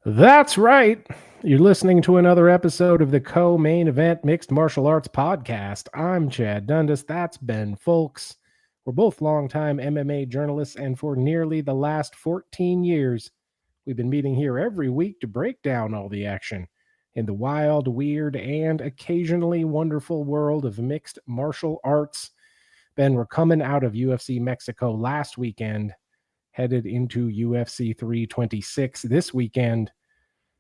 That's right. You're listening to another episode of the co-main event mixed martial arts podcast. I'm Chad Dundas. That's Ben Folks. We're both longtime MMA journalists, and for nearly the last 14 years, we've been meeting here every week to break down all the action in the wild, weird, and occasionally wonderful world of mixed martial arts. Ben, we're coming out of UFC Mexico last weekend, headed into UFC 326 this weekend.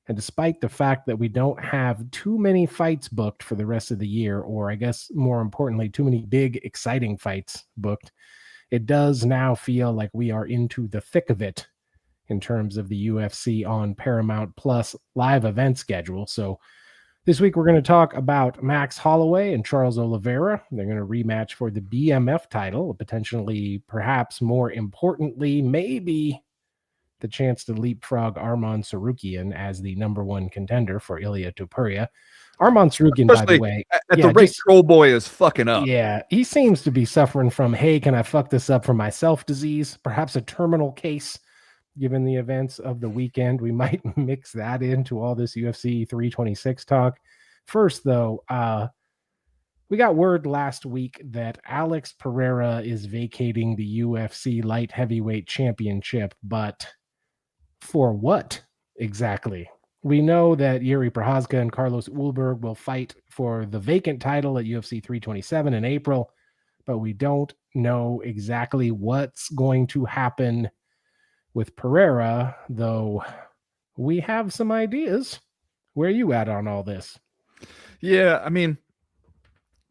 And despite the fact that we don't have too many fights booked for the rest of the year, or I guess more importantly, too many big, exciting fights booked, it does now feel like we are into the thick of it in terms of the UFC on Paramount Plus live event schedule. So this week we're going to talk about Max Holloway and Charles Oliveira. They're going to rematch for the BMF title, potentially, perhaps more importantly, maybe the chance to leapfrog Arman Sarukian as the number one contender for Ilia Topuria. Arman Sarukian, by the way, at the rate Troll Boy is fucking up. Yeah, he seems to be suffering from, hey, can I fuck this up for myself disease? Perhaps a terminal case, given the events of the weekend. We might mix that into all this UFC 326 talk. First, though, we got word last week that Alex Pereira is vacating the UFC light heavyweight championship, but for what exactly? We know that Yuri Prochazka and Carlos Ulberg will fight for the vacant title at UFC 327 in April, but we don't know exactly what's going to happen with Pereira, though we have some ideas. Where are you at on all this? Yeah, I mean,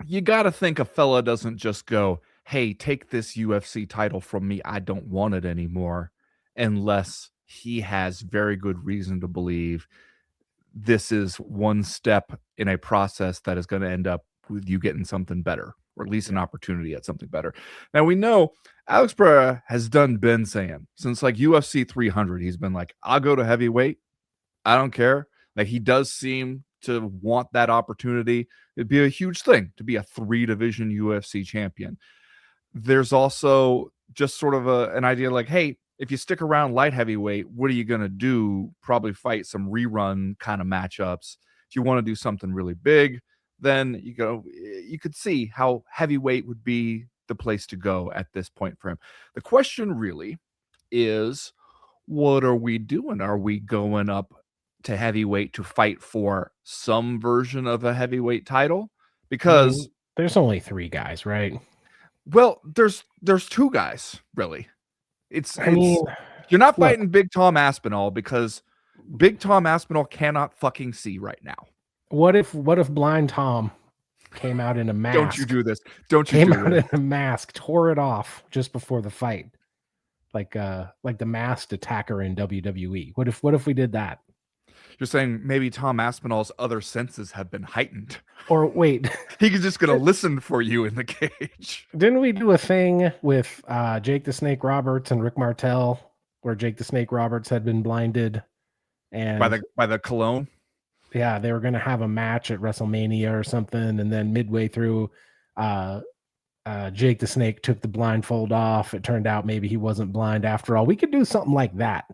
you got to think a fella doesn't just go, hey, take this UFC title from me. I don't want it anymore, unless he has very good reason to believe this is one step in a process that is going to end up with you getting something better, or at least an opportunity at something better. Now, we know Alex Pereira has been saying since like UFC 300, he's been like, I'll go to heavyweight. I don't care. Like, he does seem to want that opportunity. It'd be a huge thing to be a 3-division UFC champion. There's also just sort of an idea like, hey, if you stick around light heavyweight, what are you going to do? Probably fight some rerun kind of matchups. If you want to do something really big, then you could see how heavyweight would be the place to go at this point for him. The question really is, what are we doing? Are we going up to heavyweight to fight for some version of a heavyweight title? Because there's only 3 guys, right? Well, there's 2 guys, really. You're not fighting Big Tom Aspinall, because Big Tom Aspinall cannot fucking see right now. What if Blind Tom came out in a mask? Don't you do this. Don't you do this. Came out in a mask, tore it off just before the fight. Like the masked attacker in WWE. What if we did that? You're saying maybe Tom Aspinall's other senses have been heightened. Or wait, he's just going to listen for you in the cage. Didn't we do a thing with Jake the Snake Roberts and Rick Martel, where Jake the Snake Roberts had been blinded and by the cologne? Yeah, they were going to have a match at WrestleMania or something, and then midway through, Jake the Snake took the blindfold off. It turned out maybe he wasn't blind after all. We could do something like that.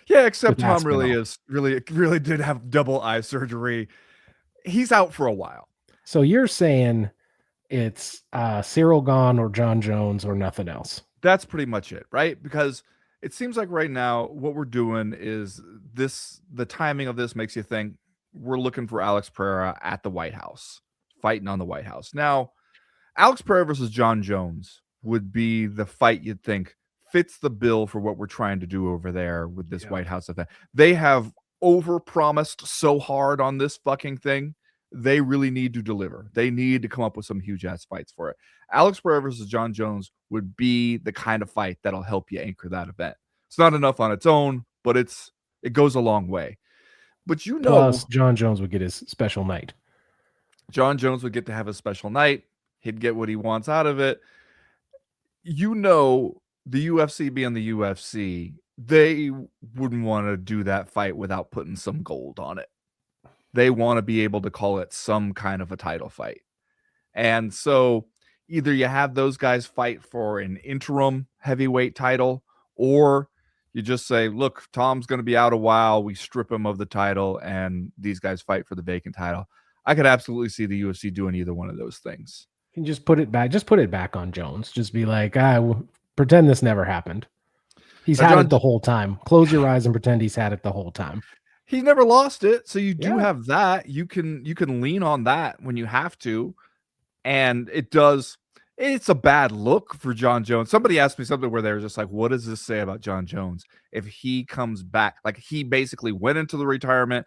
Yeah, except Tom really did have double eye surgery. He's out for a while. So you're saying it's Cyril Gane or Jon Jones or nothing else? That's pretty much it, right? Because it seems like right now what we're doing is this. The timing of this makes you think we're looking for Alex Pereira at the White House, fighting on the White House. Now, Alex Pereira versus Jon Jones would be the fight you'd think fits the bill for what we're trying to do over there with this White House event. They have overpromised so hard on this fucking thing. They really need to deliver. They need to come up with some huge ass fights for it. Alex Pereira versus Jon Jones would be the kind of fight that'll help you anchor that event. It's not enough on its own, but it goes a long way. But plus Jon Jones would get his special night. Jon Jones would get to have a special night. He'd get what he wants out of it. The UFC being the UFC, they wouldn't want to do that fight without putting some gold on it. They want to be able to call it some kind of a title fight. And so either you have those guys fight for an interim heavyweight title, or You just say, look, Tom's going to be out a while. We strip him of the title, and these guys fight for the vacant title. I could absolutely see the UFC doing either one of those things. You can just put it back. Just put it back on Jones. Just be like, pretend this never happened. He's had it the whole time. Close your eyes and pretend he's had it the whole time. He never lost it, so you do have that. You can lean on that when you have to, and it's a bad look for Jon Jones. Somebody asked me something where they were just like, what does this say about Jon Jones if he comes back? Like, he basically went into the retirement,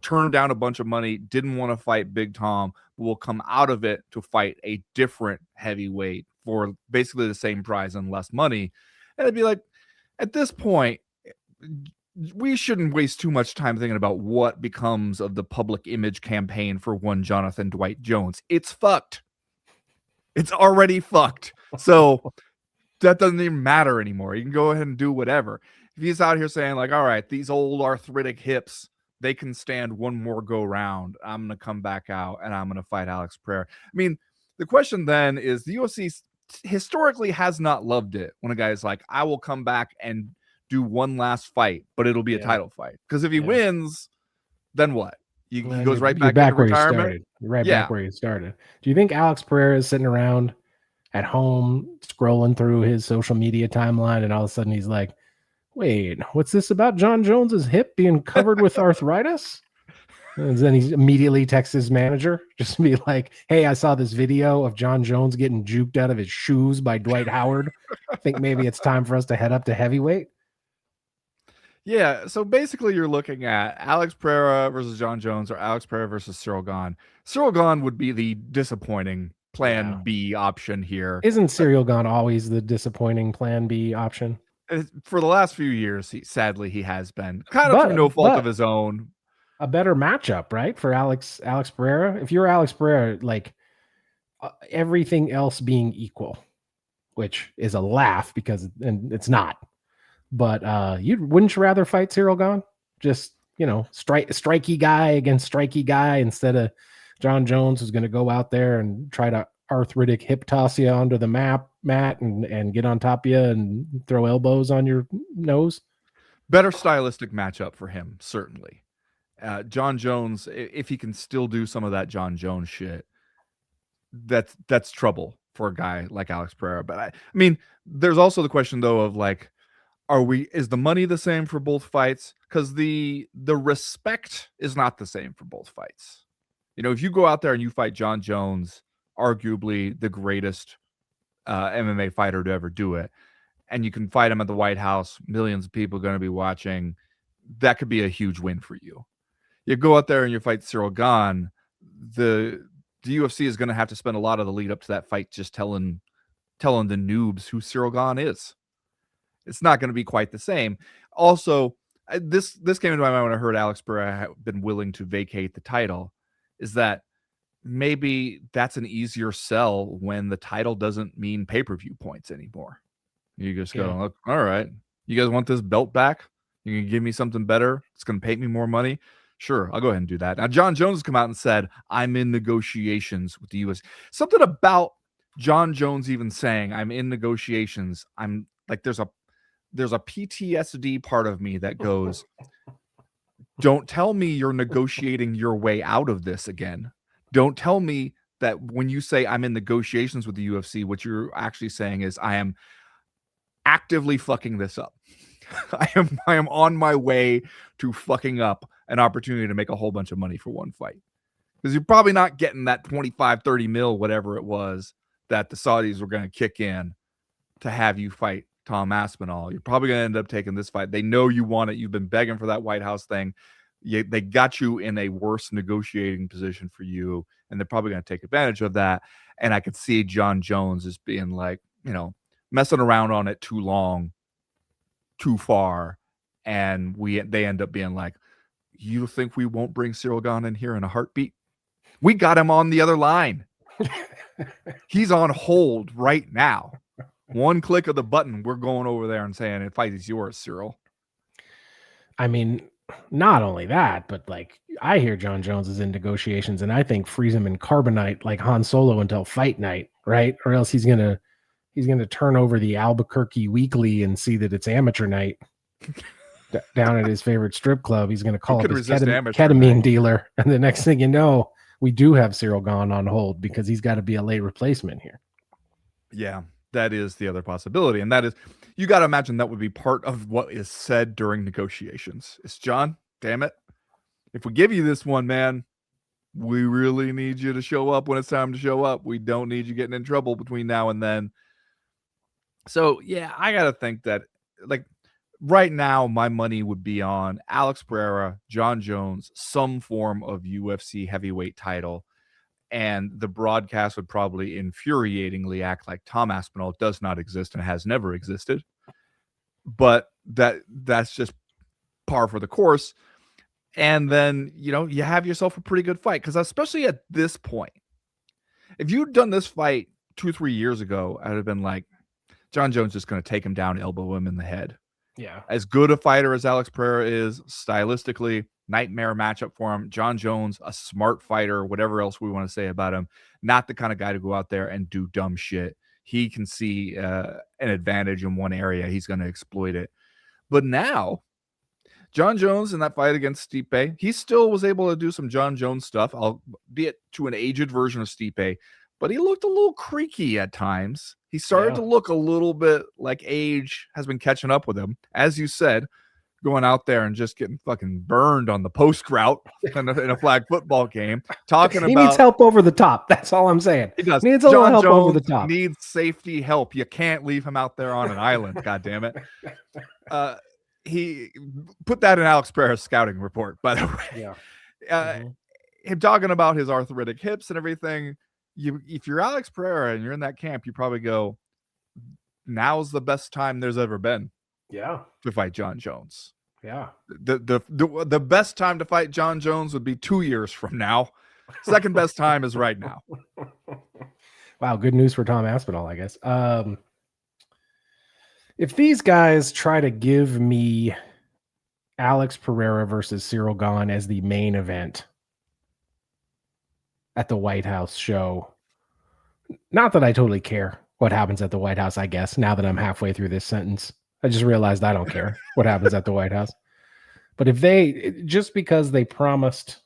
turned down a bunch of money, didn't want to fight Big Tom, but will come out of it to fight a different heavyweight for basically the same prize and less money. And it'd be like, at this point, we shouldn't waste too much time thinking about what becomes of the public image campaign for one Jonathan Dwight Jones. It's fucked. It's already fucked. So that doesn't even matter anymore. You can go ahead and do whatever. If he's out here saying like, all right, these old arthritic hips, they can stand one more go round. I'm going to come back out and I'm going to fight Alex Pereira. I mean, the question then is, the UFC historically has not loved it when a guy is like, I will come back and do one last fight, but it'll be a title fight. Because if he wins, then what? He goes right back into retirement. You're back where you started. Do you think Alex Pereira is sitting around at home scrolling through his social media timeline and all of a sudden he's like, wait, what's this about Jon Jones's hip being covered with arthritis? And then he immediately texts his manager, just to be like, hey, I saw this video of Jon Jones getting juked out of his shoes by Dwight Howard. I think maybe it's time for us to head up to heavyweight. Yeah, so basically you're looking at Alex Pereira versus Jon Jones or Alex Pereira versus Cyril Gane. Cyril Gane would be the disappointing plan B option here. Isn't Cyril Gane always the disappointing plan B option? For the last few years, sadly, he has been. Kind of through no fault of his own. A better matchup, right, for Alex Pereira? If you're Alex Pereira, like everything else being equal, which is a laugh because it's not. But wouldn't you rather fight Cyril Gane? Just, strikey guy against strikey guy instead of Jon Jones, who's going to go out there and try to arthritic hip toss you onto the mat and get on top of you and throw elbows on your nose? Better stylistic matchup for him, certainly. Jon Jones, if he can still do some of that Jon Jones shit, that's trouble for a guy like Alex Pereira. But I mean, there's also the question though of like, is the money the same for both fights? Because the respect is not the same for both fights. If you go out there and you fight Jon Jones, arguably the greatest MMA fighter to ever do it, and you can fight him at the White House, millions of people are going to be watching, that could be a huge win for you. You go out there and you fight Cyril Gane, the UFC is going to have to spend a lot of the lead up to that fight just telling the noobs who Cyril Gane is. It's not going to be quite the same. Also, this came into my mind when I heard Alex Pereira had been willing to vacate the title, is that maybe that's an easier sell when the title doesn't mean pay-per-view points anymore. You just go, look, all right, you guys want this belt back? You can give me something better? It's going to pay me more money? Sure, I'll go ahead and do that. Now, Jon Jones has come out and said, I'm in negotiations with the U.S. Something about Jon Jones even saying, I'm in negotiations. I'm like, there's a PTSD part of me that goes, don't tell me you're negotiating your way out of this again. Don't tell me that when you say I'm in negotiations with the UFC, what you're actually saying is I am actively fucking this up. I am on my way to fucking up an opportunity to make a whole bunch of money for one fight. Because you're probably not getting that 25, 30 mil, whatever it was, that the Saudis were going to kick in to have you fight Tom Aspinall. You're probably going to end up taking this fight. They know you want it. You've been begging for that White House thing. They got you in a worse negotiating position for you, and they're probably going to take advantage of that. And I could see Jon Jones as being like, messing around on it too long, too far, and they end up being like, you think we won't bring Cyril Gane in here in a heartbeat? We got him on the other line. He's on hold right now. One click of the button, we're going over there and saying, "If fight is yours, Cyril." I mean, not only that, but like I hear Jon Jones is in negotiations, and I think freeze him in carbonite like Han Solo until fight night, right? Or else he's gonna turn over the Albuquerque Weekly and see that it's amateur night. down at his favorite strip club. He's going to call up his amateur ketamine night? dealer. And the next thing you know, we do have Cyril Gane on hold because he's got to be a late replacement here. Yeah, that is the other possibility. And that is, you got to imagine that would be part of what is said during negotiations. It's John, damn it. If we give you this one, man, we really need you to show up when it's time to show up. We don't need you getting in trouble between now and then. So, yeah, I got to think that, like, right now, my money would be on Alex Pereira, Jon Jones, some form of UFC heavyweight title. And the broadcast would probably infuriatingly act like Tom Aspinall does not exist and has never existed. But that's just par for the course. And then, you have yourself a pretty good fight. Because especially at this point, if you'd done this fight 2-3 years ago, I'd have been like, Jon Jones is going to take him down, elbow him in the head. Yeah. As good a fighter as Alex Pereira is, stylistically, nightmare matchup for him. Jon Jones, a smart fighter, whatever else we want to say about him, not the kind of guy to go out there and do dumb shit. He can see an advantage in one area. He's going to exploit it. But now, Jon Jones in that fight against Stipe, he still was able to do some Jon Jones stuff, albeit to an aged version of Stipe, but he looked a little creaky at times. He started to look a little bit like age has been catching up with him. As you said, going out there and just getting fucking burned on the post route in a flag football game. He needs help over the top. That's all I'm saying. He does. He needs a little help over the top. Needs safety help. You can't leave him out there on an island. God damn it. He put that in Alex Pereira's scouting report, by the way. Yeah. Him talking about his arthritic hips and everything. If you're Alex Pereira and you're in that camp, you probably go, now's the best time there's ever been. Yeah. To fight Jon Jones. Yeah. The best time to fight Jon Jones would be 2 years from now. Second best time is right now. Wow, good news for Tom Aspinall, I guess. If these guys try to give me Alex Pereira versus Cyril Gane as the main event at the White House show, not that I totally care what happens at the White House, I guess, now that I'm halfway through this sentence. I just realized I don't care what happens at the White House. But if just because they promised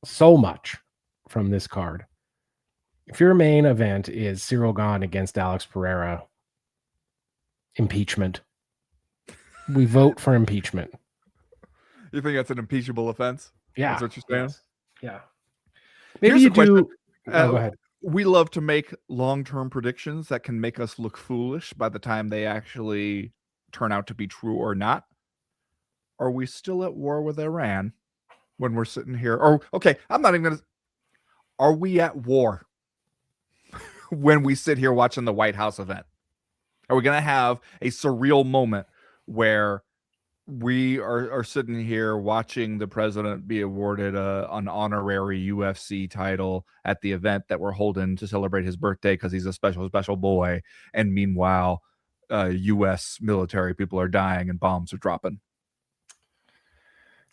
so much from this card, if your main event is Cyril Gane against Alex Pereira, impeachment. We vote for impeachment. You think that's an impeachable offense? Yeah. That's what you're saying? Yes. Yeah. Maybe you do. Go ahead. We love to make long-term predictions that can make us look foolish by the time they actually turn out to be true or not. Are we still at war with Iran when we're sitting here? Or, okay, I'm not even going to. Are we at war when we sit here watching the White House event? Are we going to have a surreal moment where we are sitting here watching the president be awarded an honorary UFC title at the event that we're holding to celebrate his birthday because he's a special boy, and meanwhile, U.S. military people are dying and bombs are dropping?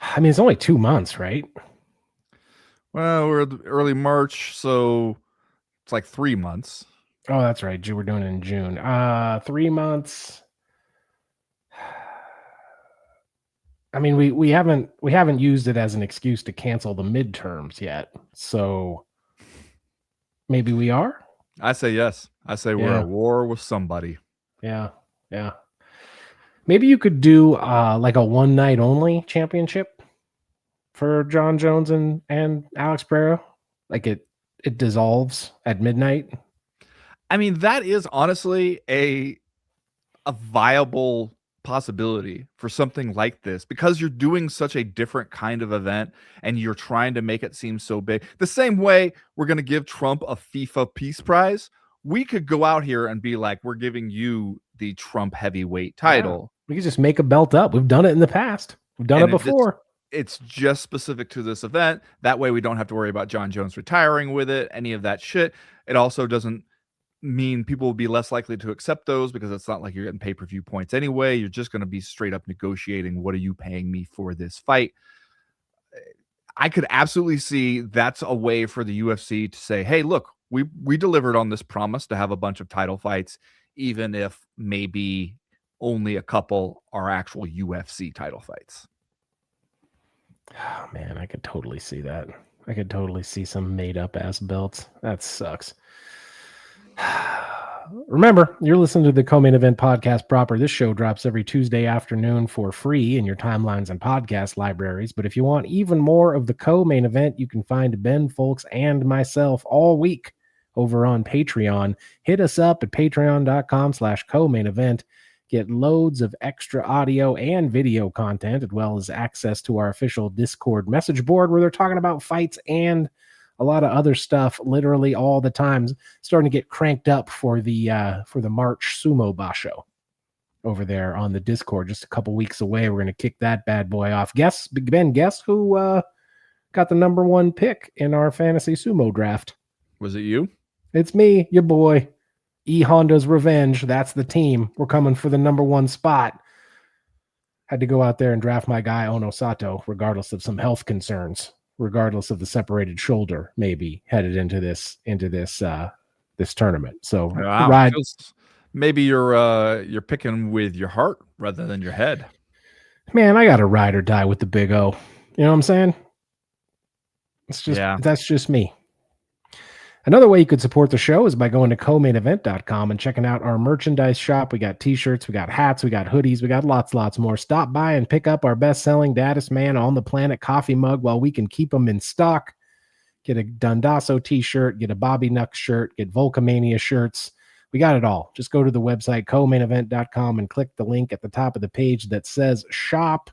I mean, it's only 2 months, right? Well, we're early March, so it's like 3 months. Oh, that's right. We're doing it in June. 3 months. I mean, we haven't used it as an excuse to cancel the midterms yet. So maybe we are. I say yes. I say we're at war with somebody. Yeah. Yeah. Maybe you could do like a one night only championship for Jon Jones and Alex Pereira. Like it dissolves at midnight. I mean, that is honestly a viable possibility for something like this, because you're doing such a different kind of event and you're trying to make it seem so big. The same way we're going to give Trump a FIFA Peace Prize, we could go out here and be like, we're giving you the Trump heavyweight title. Yeah. We could just make a belt up. We've done it in the past. We've done it before. It's just specific to this event. That way we don't have to worry about Jon Jones retiring with it, any of that shit. It also doesn't mean people will be less likely to accept those, because it's not like you're getting pay-per-view points anyway. You're just going to be straight up negotiating, what are you paying me for this fight? I could absolutely see that's a way for the UFC to say, hey, look, we delivered on this promise to have a bunch of title fights, even if maybe only a couple are actual UFC title fights. Oh, man, I could totally see that. I could totally see some made up ass belts. That sucks. Remember, you're listening to the Co-Main Event podcast proper. This show drops every Tuesday afternoon for free in your timelines and podcast libraries. But if you want even more of the Co-Main Event, you can find Ben Folks and myself all week over on Patreon. Hit us up at patreon.com/co-main event. Get loads of extra audio and video content, as well as access to our official Discord message board where they're talking about fights and a lot of other stuff literally all the time. Starting to get cranked up for the March Sumo Basho over there on the Discord. Just a couple weeks away. We're going to kick that bad boy off. Guess who got the number one pick in our fantasy sumo draft? Was it you? It's me, your boy. E Honda's Revenge. That's the team. We're coming for the number one spot. Had to go out there and draft my guy Ono Sato, regardless of some health concerns, regardless of the separated shoulder, maybe headed into this tournament. So wow. Maybe you're picking with your heart rather than your head. Man, I got to ride or die with the big O. You know what I'm saying? That's just me. Another way you could support the show is by going to comainevent.com and checking out our merchandise shop. We got t-shirts, we got hats, we got hoodies, we got lots more. Stop by and pick up our best-selling Daddest Man on the Planet coffee mug while we can keep them in stock. Get a Dundasso t-shirt, get a Bobby Nux shirt, get Volcomania shirts. We got it all. Just go to the website comainevent.com and click the link at the top of the page that says shop.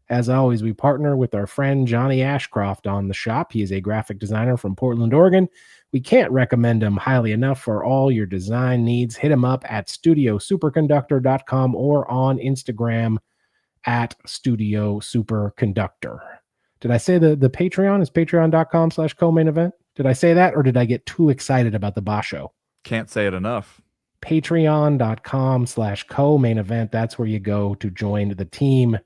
As always, we partner with our friend Johnny Ashcroft on the shop. He is a graphic designer from Portland, Oregon. We can't recommend him highly enough for all your design needs. Hit him up at studiosuperconductor.com or on Instagram at studiosuperconductor. Did I say the Patreon is patreon.com/co-main event? Did I say that, or did I get too excited about the Basho? Can't say it enough. Patreon.com/co-main event. That's where you go to join the team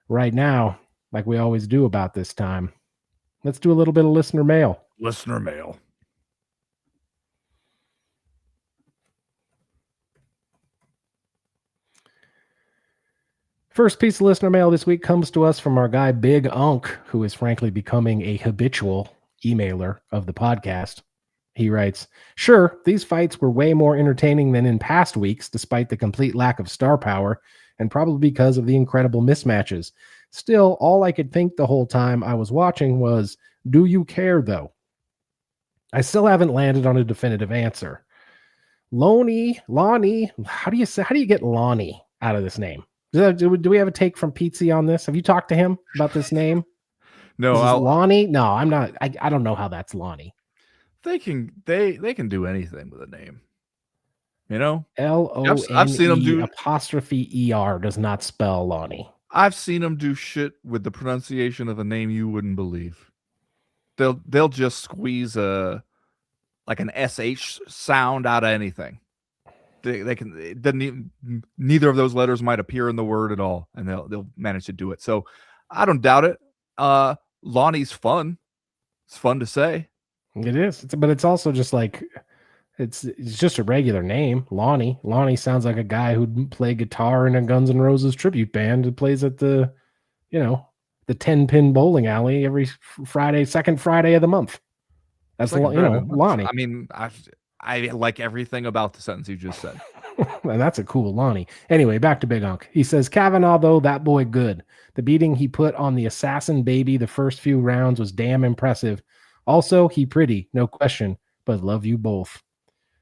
right now, like we always do about this time. Let's do a little bit of listener mail. Listener mail. First piece of listener mail this week comes to us from our guy Big Unk, who is frankly becoming a habitual emailer of the podcast. He writes, "Sure, these fights were way more entertaining than in past weeks, despite the complete lack of star power, and probably because of the incredible mismatches. Still, all I could think the whole time I was watching was, do you care though? I still haven't landed on a definitive answer. Lonnie, how do you get Lonnie out of this name? Do we have a take from Pizzi on this? Have you talked to him about this name? No, Lonnie? No, I'm not. I don't know how that's Lonnie. They can do anything with a name. You know? L-O-N-E I've seen them do '-ER does not spell Lonnie. I've seen them do shit with the pronunciation of a name you wouldn't believe. They'll just squeeze an SH sound out of anything. They can. It doesn't even, neither of those letters might appear in the word at all, and they'll manage to do it. So I don't doubt it. Lonnie's fun. It's fun to say. It is, but it's also just like it's just a regular name, Lonnie. Lonnie sounds like a guy who'd play guitar in a Guns N' Roses tribute band who plays at the 10-pin bowling alley every Friday, second Friday of the month. That's Lonnie. I mean, I like everything about the sentence you just said. And that's a cool Lonnie. Anyway, back to Big Unk. He says, Kavanaugh, though, that boy good. The beating he put on the assassin baby the first few rounds was damn impressive. Also, he pretty, no question, but love you both.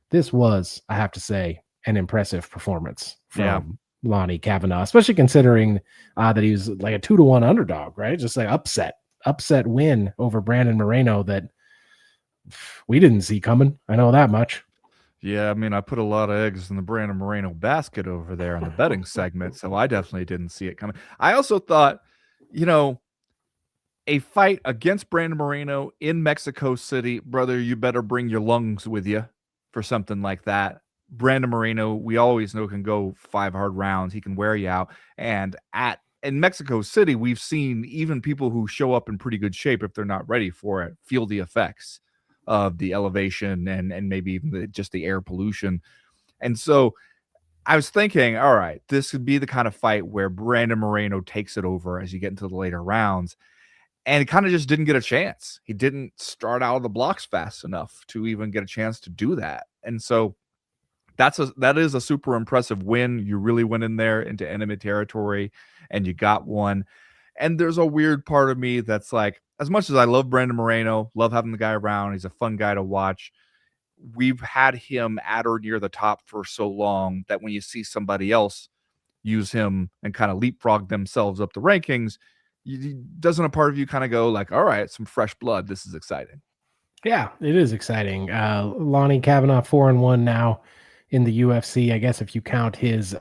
This was, I have to say, an impressive performance from Lonnie Kavanaugh, especially considering that he was like a 2-1 underdog, right? Just like upset win over Brandon Moreno that we didn't see coming. I know that much. Yeah, I mean, I put a lot of eggs in the Brandon Moreno basket over there in the betting segment, so I definitely didn't see it coming. I also thought, a fight against Brandon Moreno in Mexico City, brother, you better bring your lungs with you for something like that. Brandon Moreno, we always know, can go 5 hard rounds. He can wear you out. And in Mexico City, we've seen even people who show up in pretty good shape, if they're not ready for it, feel the effects of the elevation and maybe even just the air pollution. And so I was thinking, all right, this could be the kind of fight where Brandon Moreno takes it over as you get into the later rounds. And he kind of just didn't get a chance. He didn't start out of the blocks fast enough to even get a chance to do that. And so that is a super impressive win. You really went in there into enemy territory and you got one. And there's a weird part of me that's like, as much as I love Brandon Moreno, love having the guy around, he's a fun guy to watch. We've had him at or near the top for so long that when you see somebody else use him and kind of leapfrog themselves up the rankings, doesn't a part of you kind of go like, all right, some fresh blood. This is exciting. Yeah, it is exciting. Lonnie Kavanaugh 4-1 now in the UFC. I guess if you count his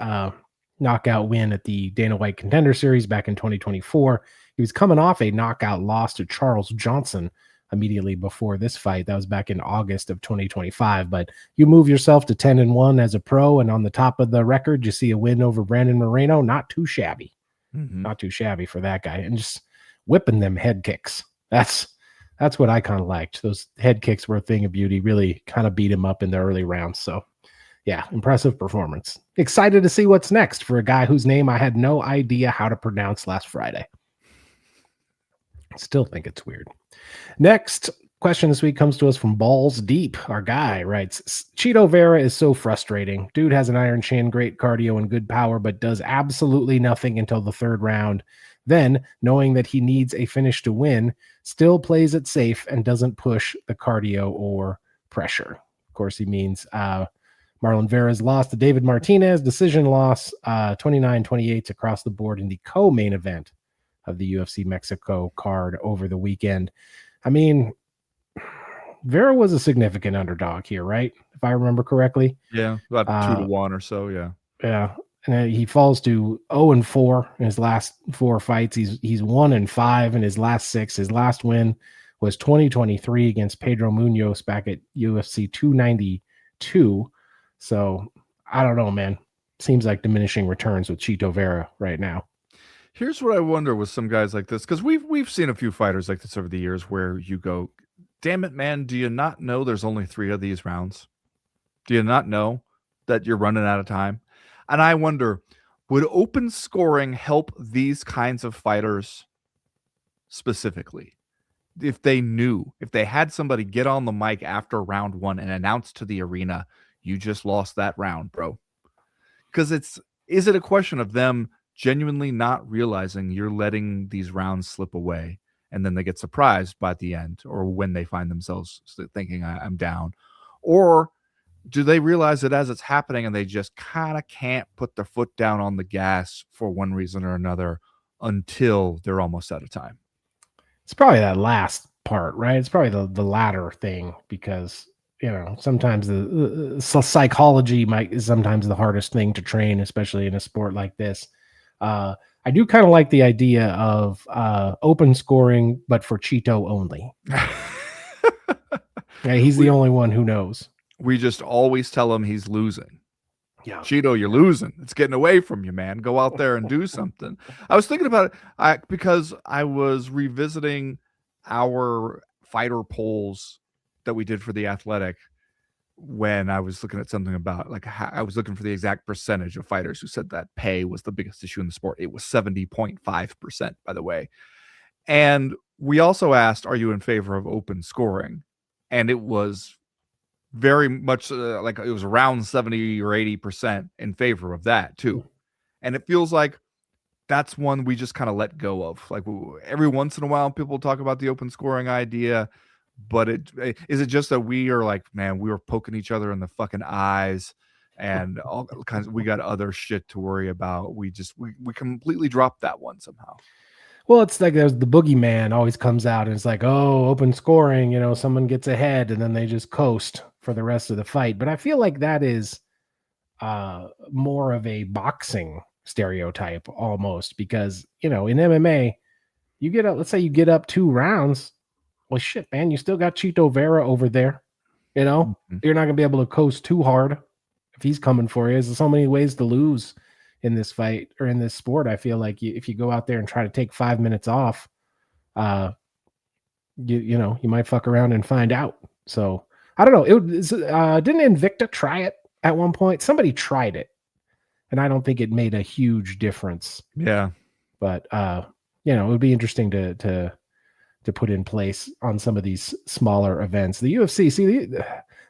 knockout win at the Dana White Contender Series back in 2024, he was coming off a knockout loss to Charles Johnson immediately before this fight. That was back in August of 2025. But you move yourself to 10-1 as a pro, and on the top of the record, you see a win over Brandon Moreno. Not too shabby. Not too shabby for that guy. And just whipping them head kicks. That's what I kind of liked. Those head kicks were a thing of beauty, really kind of beat him up in the early rounds. So, yeah, impressive performance. Excited to see what's next for a guy whose name I had no idea how to pronounce last Friday. Still think it's weird. Next question this week comes to us from Balls Deep. Our guy writes, Chito Vera is so frustrating. Dude has an iron chin, great cardio, and good power, but does absolutely nothing until the third round. Then, knowing that he needs a finish to win, still plays it safe and doesn't push the cardio or pressure. Of course, he means Marlon Vera's loss to David Martinez, decision loss, 29-28 across the board in the co-main event of the UFC Mexico card over the weekend. I mean, Vera was a significant underdog here, right? If I remember correctly. Yeah, about 2-1 or so, yeah. Yeah. And he falls to 0-4 in his last 4 fights. He's 1-5 in his last 6. His last win was 2023 against Pedro Munoz back at UFC 292. So I don't know, man. Seems like diminishing returns with Chito Vera right now. Here's what I wonder with some guys like this, because we've seen a few fighters like this over the years where you go, damn it, man, do you not know there's only 3 of these rounds? Do you not know that you're running out of time? And I wonder, would open scoring help these kinds of fighters specifically? If they knew, if they had somebody get on the mic after round 1 and announce to the arena, you just lost that round, bro. Because is it a question of them genuinely not realizing you're letting these rounds slip away and then they get surprised by the end or when they find themselves thinking I'm down? Or do they realize it as it's happening and they just kind of can't put their foot down on the gas for one reason or another until they're almost out of time? It's probably that last part, right? It's probably the latter thing because, sometimes the psychology is sometimes the hardest thing to train, especially in a sport like this. I do kind of like the idea of open scoring, but for Chito only. Yeah, he's the only one who knows. We just always tell him he's losing. Yeah, Chito, you're losing. It's getting away from you, man. Go out there and do something. I was thinking about it because I was revisiting our fighter polls that we did for The Athletic when I was looking at something about I was looking for the exact percentage of fighters who said that pay was the biggest issue in the sport. It was 70.5%, by the way. And we also asked, are you in favor of open scoring? And it was very much it was around 70 or 80% in favor of that too. And it feels like that's one we just kind of let go of. Like every once in a while, people talk about the open scoring idea, but is it just that we are like, man, we were poking each other in the fucking eyes and all kinds we got other shit to worry about. We completely dropped that one somehow. Well, it's like there's the boogeyman always comes out and it's like, oh, open scoring, someone gets ahead and then they just coast for the rest of the fight. But I feel like that is more of a boxing stereotype almost because, in MMA, let's say you get up 2 rounds. Well, shit, man, you still got Chito Vera over there. Mm-hmm. You're not going to be able to coast too hard if he's coming for you. There's so many ways to lose in this fight or in this sport. I feel like if you go out there and try to take 5 minutes off, you might fuck around and find out. So I don't know. Didn't Invicta try it at one point? Somebody tried it. and I don't think it made a huge difference. Yeah. But it would be interesting to put in place on some of these smaller events. The UFC,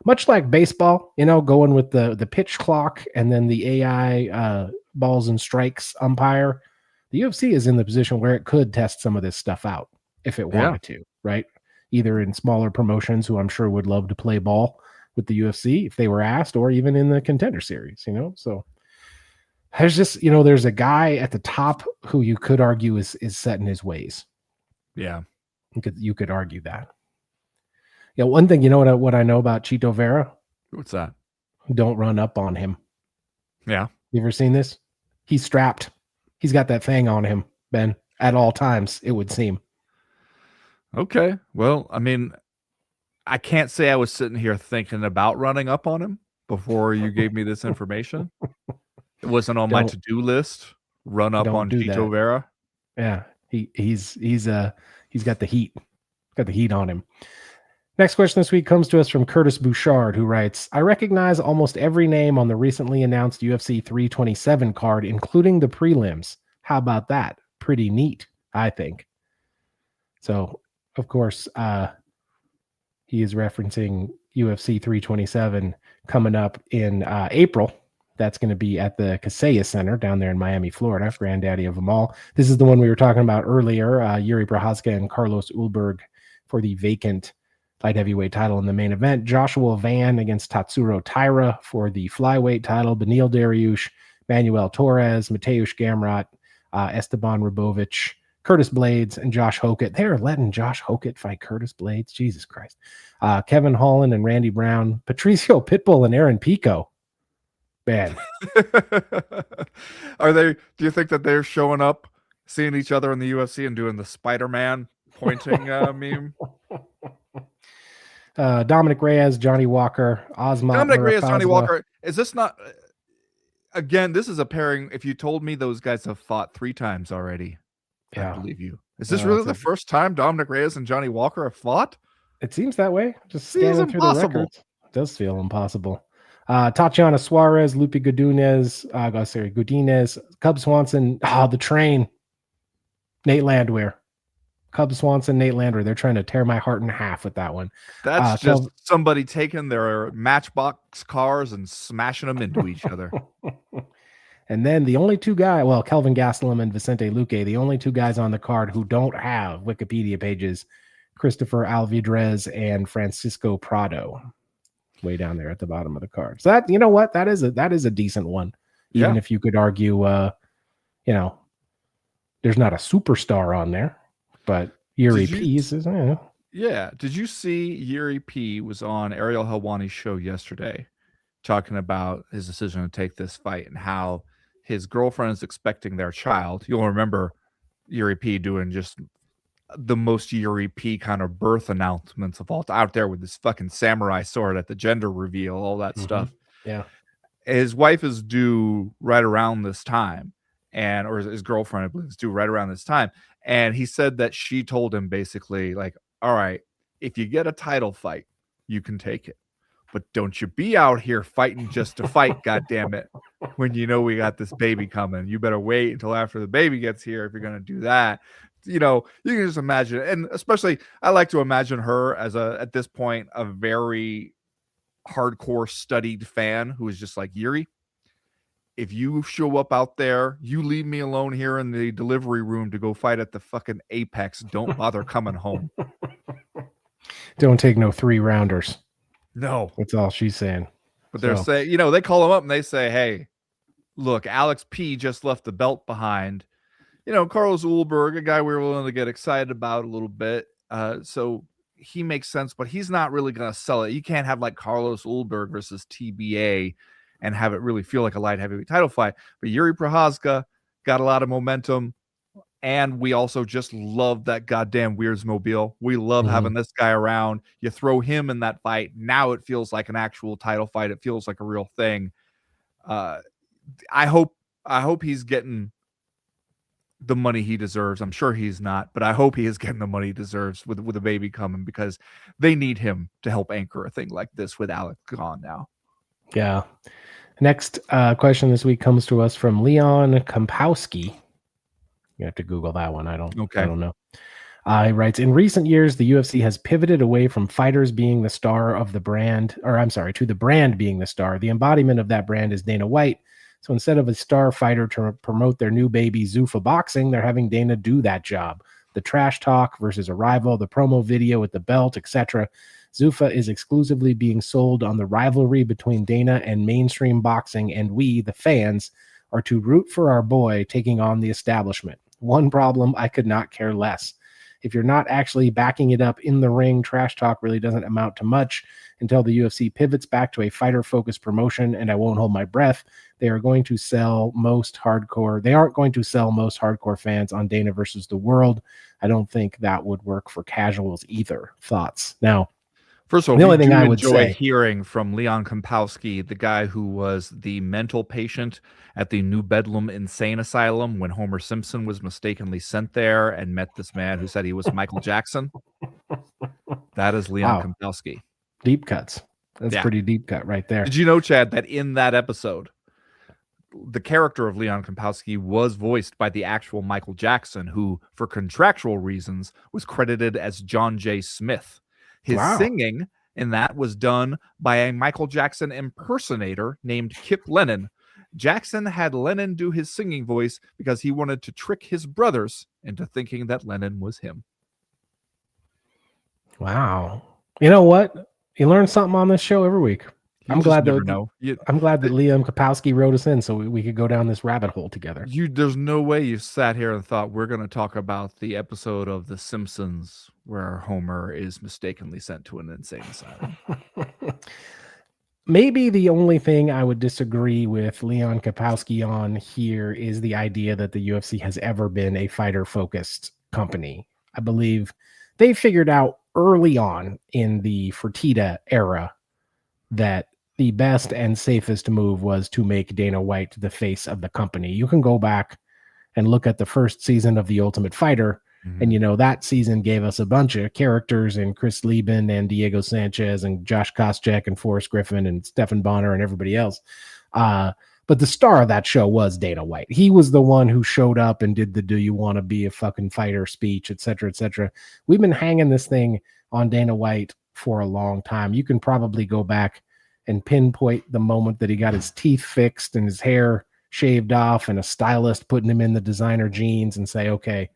much like baseball, going with the pitch clock and then the AI balls and strikes umpire, the UFC is in the position where it could test some of this stuff out if it wanted to, right? Either in smaller promotions who I'm sure would love to play ball with the UFC if they were asked, or even in the Contender Series, So there's just, there's a guy at the top who you could argue is set in his ways. Yeah. You could argue that. Yeah, one thing, what I know about Chito Vera? What's that? Don't run up on him. Yeah. You ever seen this? He's strapped. He's got that thing on him, Ben, at all times, it would seem. Okay. Well, I mean, I can't say I was sitting here thinking about running up on him before you gave me this information. It wasn't on my to-do list. Run up on Chito Vera. Yeah. He's got the heat. Got the heat on him. Next question this week comes to us from Curtis Bouchard, who writes, I recognize almost every name on the recently announced UFC 327 card, including the prelims. How about that? Pretty neat, I think. So, of course, he is referencing UFC 327 coming up in April. That's going to be at the Kaseya Center down there in Miami, Florida, granddaddy of them all. This is the one we were talking about earlier, Yuri Prochazka and Carlos Ulberg for the vacant light heavyweight title in the main event. Joshua Van against Tatsuro Taira for the flyweight title. Beneil Dariush, Manuel Torres, Mateusz Gamrot, Esteban Rabovich, Curtis Blades, and Josh Hokett. They're letting Josh Hokett fight Curtis Blades. Jesus Christ. Kevin Holland and Randy Brown, Patricio Pitbull and Aaron Pico. Bad. Do you think that they're showing up, seeing each other in the UFC and doing the Spider-Man pointing meme? Dominic Reyes, Johnny Walker, Osman. Dominic Reyes, Johnny Walker. Is this not, again, this is a pairing. If you told me those guys have fought 3 times already, I believe you. Is this really the first time Dominic Reyes and Johnny Walker have fought? It seems that way. Just scanning through the records. It does feel impossible. Tatiana Suarez, Lupe Godinez, Cub Swanson, the train, Nate Landwehr. Cub Swanson, Nate Landwehr. They're trying to tear my heart in half with that one. That's just somebody taking their Matchbox cars and smashing them into each other. And then the only 2 guys, Kelvin Gastelum and Vicente Luque, the only 2 guys on the card who don't have Wikipedia pages, Christopher Alvidrez and Francisco Prado, way down there at the bottom of the card. So that, you know what, that is a decent one. Even if you could argue, there's not a superstar on there, but Yuri P is, Yeah. Did you see Yuri P was on Ariel Helwani's show yesterday talking about his decision to take this fight and how his girlfriend is expecting their child? You'll remember Yuri P doing just the most Yuri P kind of birth announcements of all out there with this fucking samurai sword at the gender reveal, all that stuff. Yeah. His wife is due right around this time, or his girlfriend, I believe, is due right around this time. And he said that she told him basically, like, all right, if you get a title fight, you can take it. But don't you be out here fighting just to fight, goddammit, when you know we got this baby coming. You better wait until after the baby gets here if you're going to do that. You can just imagine, and especially I like to imagine her as at this point, a very hardcore studied fan who is just like, Yuri, if you show up out there, you leave me alone here in the delivery room to go fight at the fucking Apex. Don't bother coming home. Don't take no 3-rounders. No. That's all she's saying. But they're saying, they call him up and they say, hey, look, Alex P just left the belt behind. Carlos Ulberg, a guy we were willing to get excited about a little bit. So he makes sense, but he's not really going to sell it. You can't have like Carlos Ulberg versus TBA and have it really feel like a light heavyweight title fight. But Yuri Prochazka got a lot of momentum. And we also just love that goddamn Weirdsmobile. We love having this guy around. You throw him in that fight. Now it feels like an actual title fight. It feels like a real thing. I hope he's getting the money he deserves. I'm sure he's not, but I hope he is getting the money he deserves with a baby coming, because they need him to help anchor a thing like this with Alex gone now. Yeah. Next question this week comes to us from Leon Kompowski. You have to Google that one. I don't know. He writes, in recent years, the UFC has pivoted away from fighters being the star of the brand, to the brand being the star. The embodiment of that brand is Dana White. So instead of a star fighter to promote their new baby Zuffa Boxing, they're having Dana do that job. The trash talk versus a rival, the promo video with the belt, etc. Zuffa is exclusively being sold on the rivalry between Dana and mainstream boxing, and we, the fans, are to root for our boy taking on the establishment. One problem, I could not care less. If you're not actually backing it up in the ring, trash talk really doesn't amount to much until the UFC pivots back to a fighter-focused promotion, and I won't hold my breath. They aren't going to sell most hardcore fans on Dana versus the world. I don't think that would work for casuals either. Thoughts? Now, first of all, the only we thing do I would enjoy say, hearing from Leon Kompowski, the guy who was the mental patient at the New Bedlam Insane Asylum when Homer Simpson was mistakenly sent there and met this man who said he was Michael Jackson. That is Leon Kompowski. Deep cuts. That's pretty deep cut right there. Did you know, Chad, that in that episode, the character of Leon Kompowski was voiced by the actual Michael Jackson, who, for contractual reasons, was credited as John J. Smith. His singing in that was done by a Michael Jackson impersonator named Kip Lennon. Jackson had Lennon do his singing voice because he wanted to trick his brothers into thinking that Lennon was him. Wow. You know what? You learn something on this show every week. I'm glad that Leon Kompowski wrote us in so we could go down this rabbit hole together. There's no way you sat here and thought we're going to talk about the episode of The Simpsons where Homer is mistakenly sent to an insane asylum. Maybe the only thing I would disagree with Leon Kompowski on here is the idea that the UFC has ever been a fighter-focused company. I believe they figured out early on in the Fertitta era that the best and safest move was to make Dana White the face of the company. You can go back and look at the first season of The Ultimate Fighter, and that season gave us a bunch of characters in Chris Lieben and Diego Sanchez and Josh Koscheck and Forrest Griffin and Stephan Bonner and everybody else. But the star of that show was Dana White. He was the one who showed up and did the "Do you want to be a fucking fighter" speech, et cetera, et cetera. We've been hanging this thing on Dana White for a long time. You can probably go back and pinpoint the moment that he got his teeth fixed and his hair shaved off and a stylist putting him in the designer jeans and say, okay,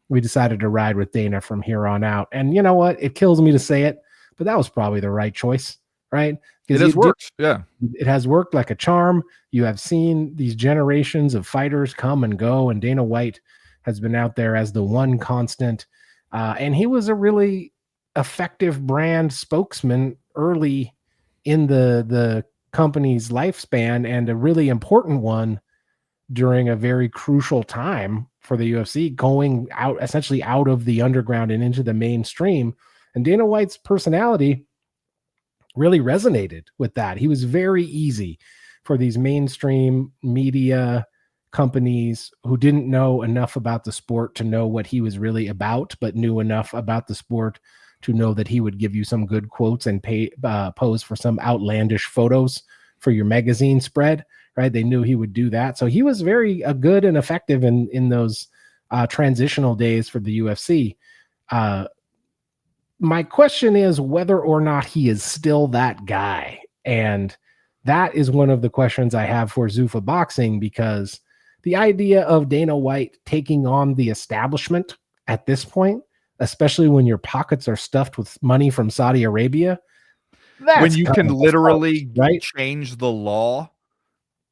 we decided to ride with Dana from here on out. And you know what? It kills me to say it, but that was probably the right choice, right? It has worked. Yeah. It has worked like a charm. You have seen these generations of fighters come and go, and Dana White has been out there as the one constant. And he was a really effective brand spokesman early in the company's lifespan, and a really important one during a very crucial time for the UFC, going out essentially out of the underground and into the mainstream. And Dana White's personality really resonated with that. He was very easy for these mainstream media companies who didn't know enough about the sport to know what he was really about, but knew enough about the sport to know that he would give you some good quotes and pose for some outlandish photos for your magazine spread, right? They knew he would do that. So he was very good and effective in those transitional days for the UFC. My question is whether or not he is still that guy. And that is one of the questions I have for Zuffa Boxing, because the idea of Dana White taking on the establishment at this point, especially when your pockets are stuffed with money from Saudi Arabia, when you can literally right? change the law,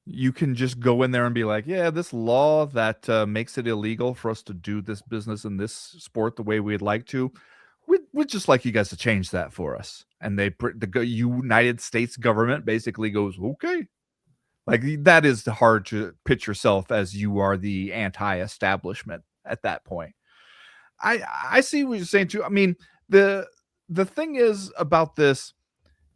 you can just go in there and be like, yeah, this law that makes it illegal for us to do this business in this sport the way we'd like to, we'd just like you guys to change that for us. And the United States government basically goes, okay. Like, that is hard to pitch yourself as you are the anti-establishment at that point. I see what you're saying too. I mean, the thing is about this,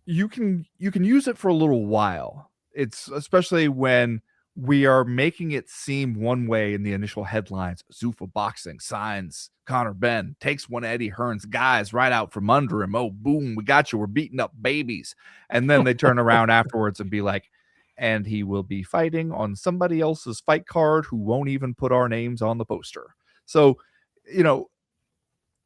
you can use it for a little while. It's especially when we are making it seem one way in the initial headlines. Zuffa Boxing signs Conor Benn, takes one Eddie Hearn's guys right out from under him. Oh, boom, we got you. We're beating up babies. And then they turn around afterwards and be like, and he will be fighting on somebody else's fight card who won't even put our names on the poster. So, you know,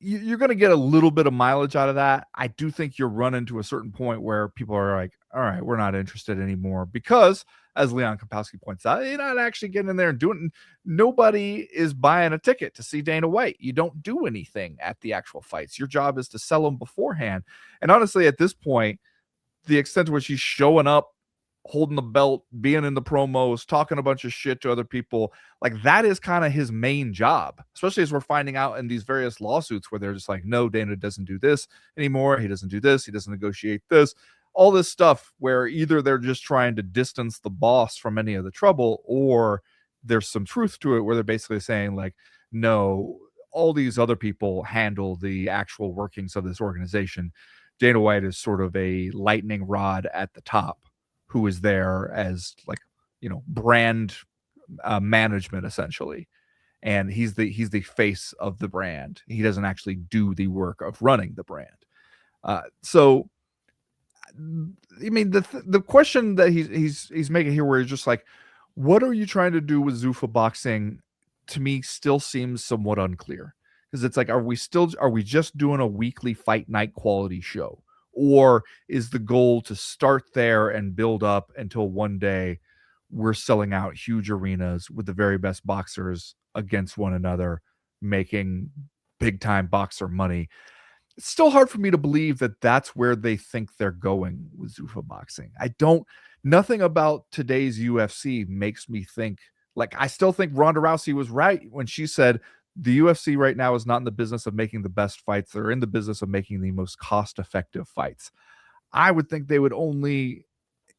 you're going to get a little bit of mileage out of that. I do think you're running to a certain point where people are like, all right, we're not interested anymore, because as Leon Kopowski points out, you're not actually getting in there and doing. Nobody is buying a ticket to see Dana White. You don't do anything at the actual fights. Your job is to sell them beforehand. And honestly, at this point, the extent to which he's showing up, holding the belt, being in the promos, talking a bunch of shit to other people, like that is kind of his main job, especially as we're finding out in these various lawsuits where they're just like, no, Dana doesn't do this anymore. He doesn't do this. He doesn't negotiate this, all this stuff where either they're just trying to distance the boss from any of the trouble, or there's some truth to it where they're basically saying like, no, all these other people handle the actual workings of this organization. Dana White is sort of a lightning rod at the top, who is there as like, you know, brand management essentially. And he's the face of the brand. He doesn't actually do the work of running the brand. So, I mean, the question that he's making here, where he's just like, what are you trying to do with Zuffa Boxing? To me, still seems somewhat unclear, because it's like, are we just doing a weekly fight night quality show? Or is the goal to start there and build up until one day we're selling out huge arenas with the very best boxers against one another, making big time boxer money? It's still hard for me to believe that that's where they think they're going with Zuffa Boxing. Nothing about today's UFC makes me think, like, I still think Ronda Rousey was right when she said, the UFC right now is not in the business of making the best fights. They're in the business of making the most cost-effective fights. I would think they would only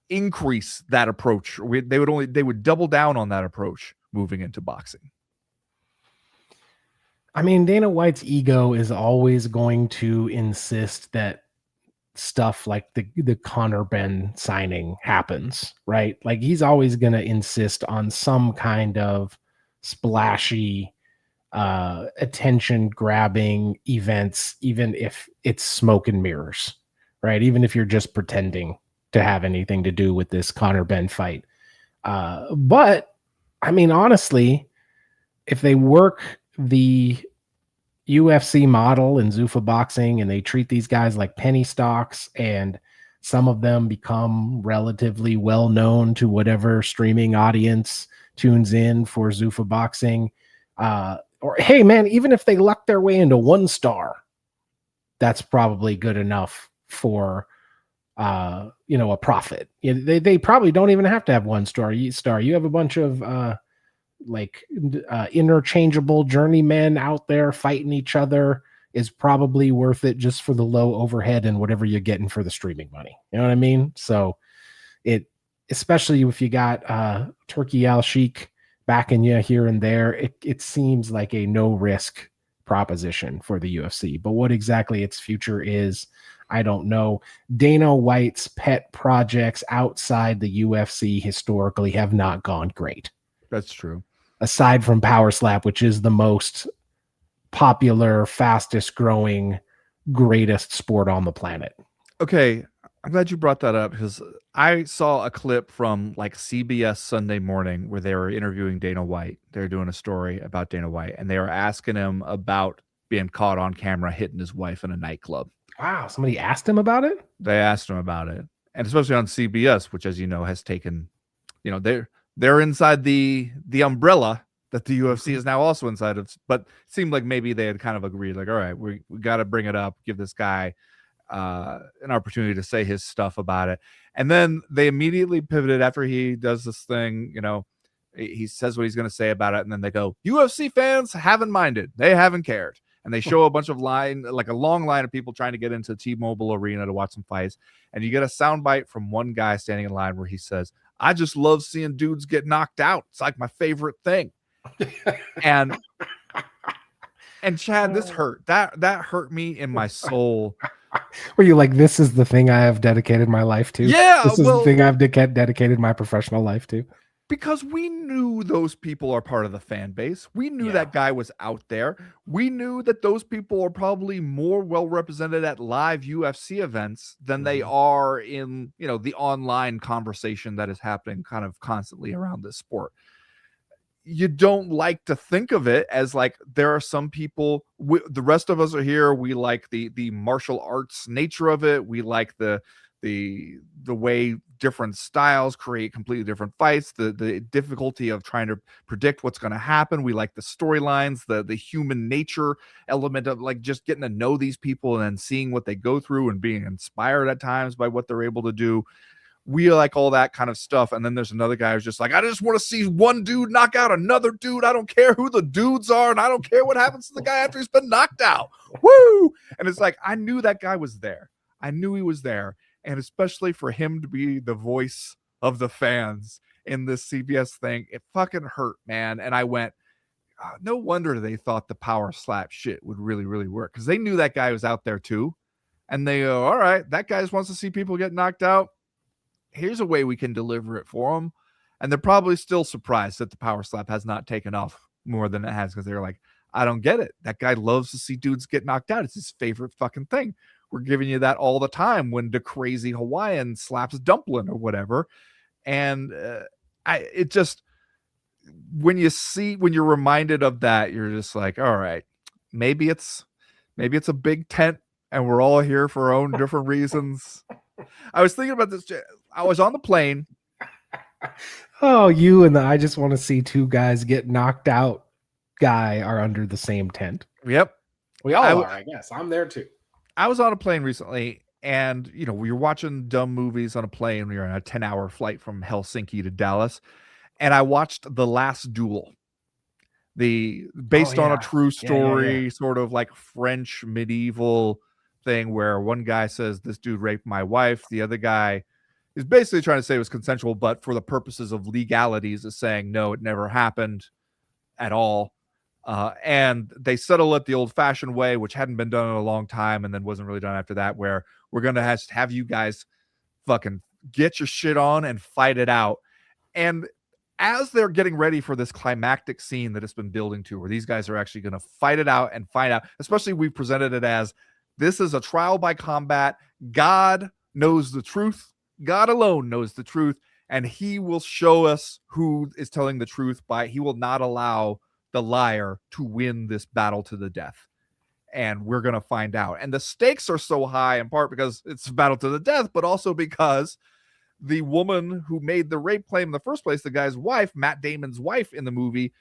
increase that approach. They would double down on that approach moving into boxing. I mean, Dana White's ego is always going to insist that stuff like the Conor Benn signing happens, right? Like, he's always going to insist on some kind of splashy, attention grabbing events, even if it's smoke and mirrors, right? Even if you're just pretending to have anything to do with this Conor Benn fight. But I mean, honestly, if they work the UFC model in Zuffa Boxing and they treat these guys like penny stocks, and some of them become relatively well known to whatever streaming audience tunes in for Zuffa Boxing, or hey man, even if they luck their way into 1 star, that's probably good enough for a profit. They probably don't even have to have 1 star. You have a bunch of interchangeable journeymen out there fighting each other is probably worth it just for the low overhead and whatever you're getting for the streaming money. You know what I mean? So especially if you got Turkey Al Sheikh backing you here and there, it seems like a no risk proposition for the UFC. But what exactly its future is, I don't know. Dana White's pet projects outside the UFC historically have not gone great. That's true. Aside from Power Slap, which is the most popular, fastest growing, greatest sport on the planet. Okay, I'm glad you brought that up, because I saw a clip from like CBS Sunday Morning where they were interviewing Dana White. They're doing a story about Dana White, and they were asking him about being caught on camera hitting his wife in a nightclub. Wow, somebody asked him about it? They asked him about it. And especially on CBS, which, as you know, has taken, they're inside the umbrella that the UFC is now also inside of. But it seemed like maybe they had kind of agreed, like, all right, we got to bring it up, give this guy an opportunity to say his stuff about it. And then they immediately pivoted after he does this thing, he says what he's going to say about it. And then they go, UFC fans haven't minded. They haven't cared. And they show a bunch of a long line of people trying to get into T-Mobile Arena to watch some fights. And you get a soundbite from one guy standing in line where he says, I just love seeing dudes get knocked out. It's like my favorite thing. And Chad, this hurt. That hurt me in my soul. Were you like, this is the thing I have dedicated my life to? Yeah. This is the thing I've dedicated my professional life to. Because we knew those people are part of the fan base. We knew that guy was out there. We knew that those people are probably more well represented at live UFC events than they are in, the online conversation that is happening kind of constantly around this sport. You don't like to think of it as like there are some people, the rest of us are here. We like the martial arts nature of it. We like the way different styles create completely different fights, the difficulty of trying to predict what's going to happen. We like the storylines, the human nature element of like just getting to know these people and then seeing what they go through and being inspired at times by what they're able to do. We like all that kind of stuff. And then there's another guy who's just like, I just want to see one dude knock out another dude. I don't care who the dudes are, and I don't care what happens to the guy after he's been knocked out. Woo! And it's like, I knew that guy was there. I knew he was there. And especially for him to be the voice of the fans in this CBS thing, it fucking hurt, man. And I went, oh, no wonder they thought the power slap shit would really, really work, because they knew that guy was out there too. And they go, all right, that guy just wants to see people get knocked out. Here's a way we can deliver it for them. And they're probably still surprised that the power slap has not taken off more than it has, because they're like, I don't get it. That guy loves to see dudes get knocked out. It's his favorite fucking thing. We're giving you that all the time when the crazy Hawaiian slaps dumpling or whatever. And when you're reminded of that, you're just like, all right, maybe it's a big tent and we're all here for our own different reasons. I was thinking about this. I was on the plane. Oh, you and the I just want to see two guys get knocked out guy are under the same tent. Yep. We all are, I guess. I'm there too. I was on a plane recently, and we were watching dumb movies on a plane. We were on a 10-hour flight from Helsinki to Dallas, and I watched The Last Duel, based on a true story, sort of like French medieval thing where one guy says this dude raped my wife, the other guy is basically trying to say it was consensual, but for the purposes of legalities is saying no, it never happened at all. And they settle it the old-fashioned way, which hadn't been done in a long time and then wasn't really done after that, where we're going to have you guys fucking get your shit on and fight it out. And as they're getting ready for this climactic scene that it's been building to, where these guys are actually going to fight it out and find out, especially we presented it as this is a trial by combat. God knows the truth. God alone knows the truth. And he will show us who is telling the truth he will not allow the liar to win this battle to the death. And we're going to find out. And the stakes are so high in part because it's a battle to the death, but also because the woman who made the rape claim in the first place, the guy's wife, Matt Damon's wife in the movie,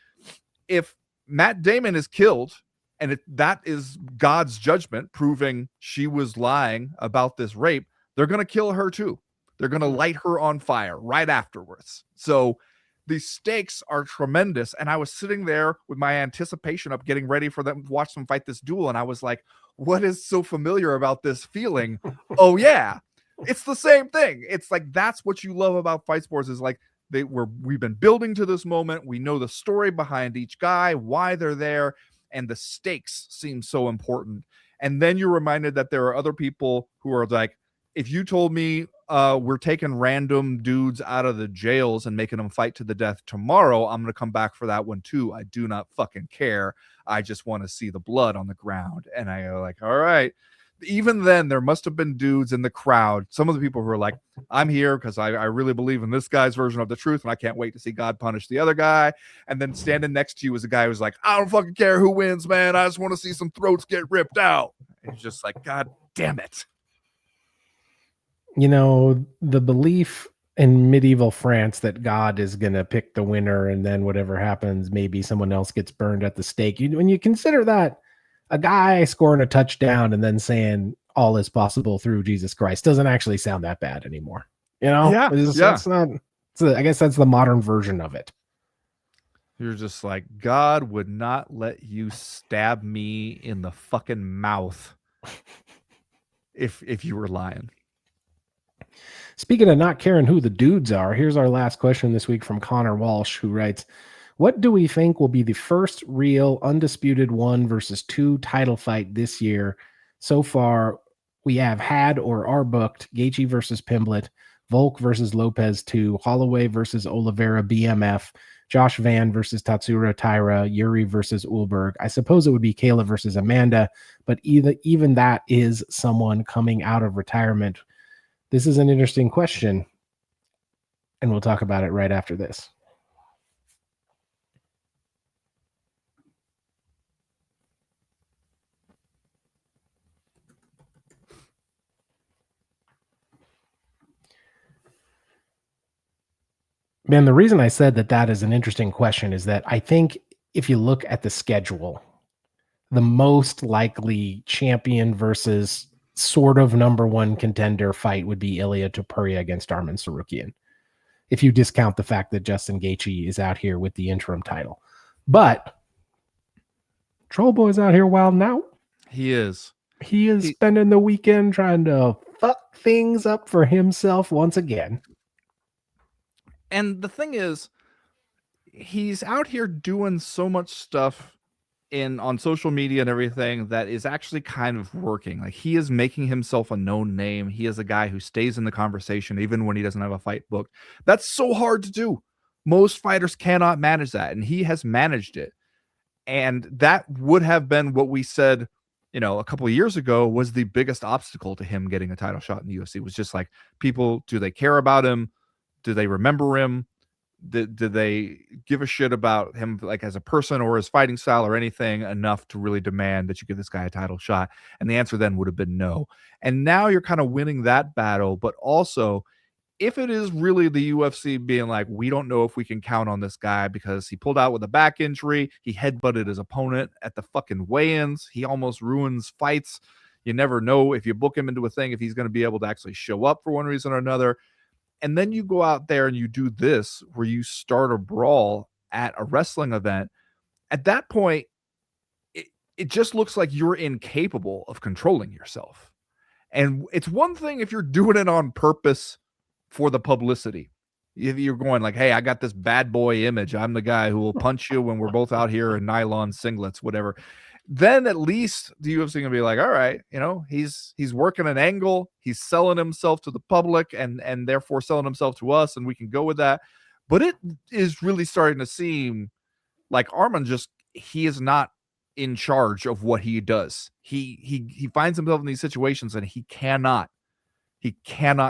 if Matt Damon is killed, and that is God's judgment proving she was lying about this rape, they're going to kill her too. They're going to light her on fire right afterwards. So the stakes are tremendous. And I was sitting there with my anticipation of getting ready for them to watch them fight this duel. And I was like, what is so familiar about this feeling? Oh yeah, it's the same thing. It's like, that's what you love about fight sports is like, we've been building to this moment. We know the story behind each guy, why they're there. And the stakes seem so important. And then you're reminded that there are other people who are like, if you told me we're taking random dudes out of the jails and making them fight to the death tomorrow, I'm going to come back for that one too. I do not fucking care. I just want to see the blood on the ground. And I go like, all right. Even then, there must have been dudes in the crowd, some of the people who are like, I'm here because I really believe in this guy's version of the truth, and I can't wait to see God punish the other guy. And then standing next to you is a guy who's like, I don't fucking care who wins, man. I just want to see some throats get ripped out. And it's just like, God damn it. The belief in medieval France that God is going to pick the winner, and then whatever happens, maybe someone else gets burned at the stake. When you consider that, a guy scoring a touchdown and then saying all is possible through Jesus Christ doesn't actually sound that bad anymore. That's not. I guess that's the modern version of it. You're just like, God would not let you stab me in the fucking mouth if you were lying. Speaking of not caring who the dudes are, here's our last question this week from Connor Walsh, who writes, what do we think will be the first real undisputed 1 versus 2 title fight this year? So far, we have had or are booked Gaethje versus Pimblett, Volk versus Lopez 2, Holloway versus Oliveira BMF, Josh Van versus Tatsuro Taira, Yuri versus Ulberg. I suppose it would be Kayla versus Amanda, but even that is someone coming out of retirement. This is an interesting question, and we'll talk about it right after this. Man, the reason I said that is an interesting question is that I think if you look at the schedule, the most likely champion versus sort of number one contender fight would be Ilia Topuria against Arman Tsarukyan, if you discount the fact that Justin Gaethje is out here with the interim title. But Troll Boy's out here wilding out. He is. He is spending the weekend trying to fuck things up for himself once again. And the thing is, he's out here doing so much stuff on social media and everything that is actually kind of working. Like, he is making himself a known name. He is a guy who stays in the conversation even when he doesn't have a fight booked. That's so hard to do. Most fighters cannot manage that, and he has managed it. And that would have been what we said, a couple of years ago was the biggest obstacle to him getting a title shot in the UFC. It was just like, people, do they care about him? Do they remember him? Do they give a shit about him, like, as a person or his fighting style or anything enough to really demand that you give this guy a title shot? And the answer then would have been no. And now you're kind of winning that battle. But also, if it is really the UFC being like, we don't know if we can count on this guy because he pulled out with a back injury, he headbutted his opponent at the fucking weigh-ins, he almost ruins fights. You never know if you book him into a thing if he's going to be able to actually show up for one reason or another. And then you go out there and you do this, where you start a brawl at a wrestling event. At that point, it just looks like you're incapable of controlling yourself. And it's one thing if you're doing it on purpose for the publicity. If you're going like, hey, I got this bad boy image, I'm the guy who will punch you when we're both out here in nylon singlets, whatever. Then at least the UFC gonna be like, all right, he's working an angle, he's selling himself to the public and therefore selling himself to us, and we can go with that. But it is really starting to seem like Arman he is not in charge of what he does. He finds himself in these situations and he cannot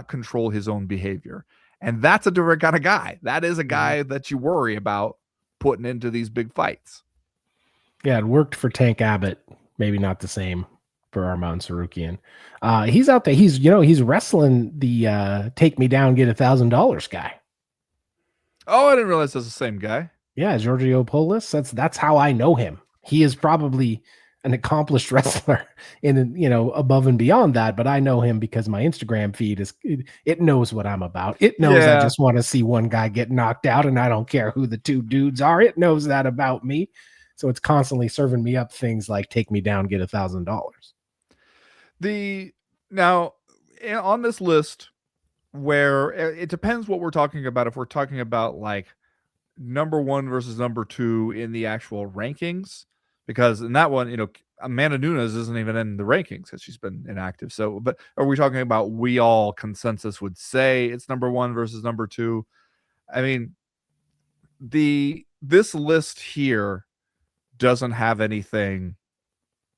control his own behavior. And that's a different kind of guy. That is a guy that you worry about putting into these big fights. Yeah, it worked for Tank Abbott. Maybe not the same for Arman Tsarukyan. He's out there. He's wrestling the take me down, get $1,000 guy. Oh, I didn't realize that's the same guy. Yeah, Giorgio Polis. That's how I know him. He is probably an accomplished wrestler in, above and beyond that, but I know him because my Instagram feed it knows what I'm about. It knows I just want to see one guy get knocked out and I don't care who the two dudes are. It knows that about me. So it's constantly serving me up things like take me down, get $1,000. Now on this list, where it depends what we're talking about. If we're talking about like number one versus number two in the actual rankings, because in that one, Amanda Nunes isn't even in the rankings because she's been inactive. So, but are we talking about we all consensus would say it's number one versus number two? I mean, this list here doesn't have anything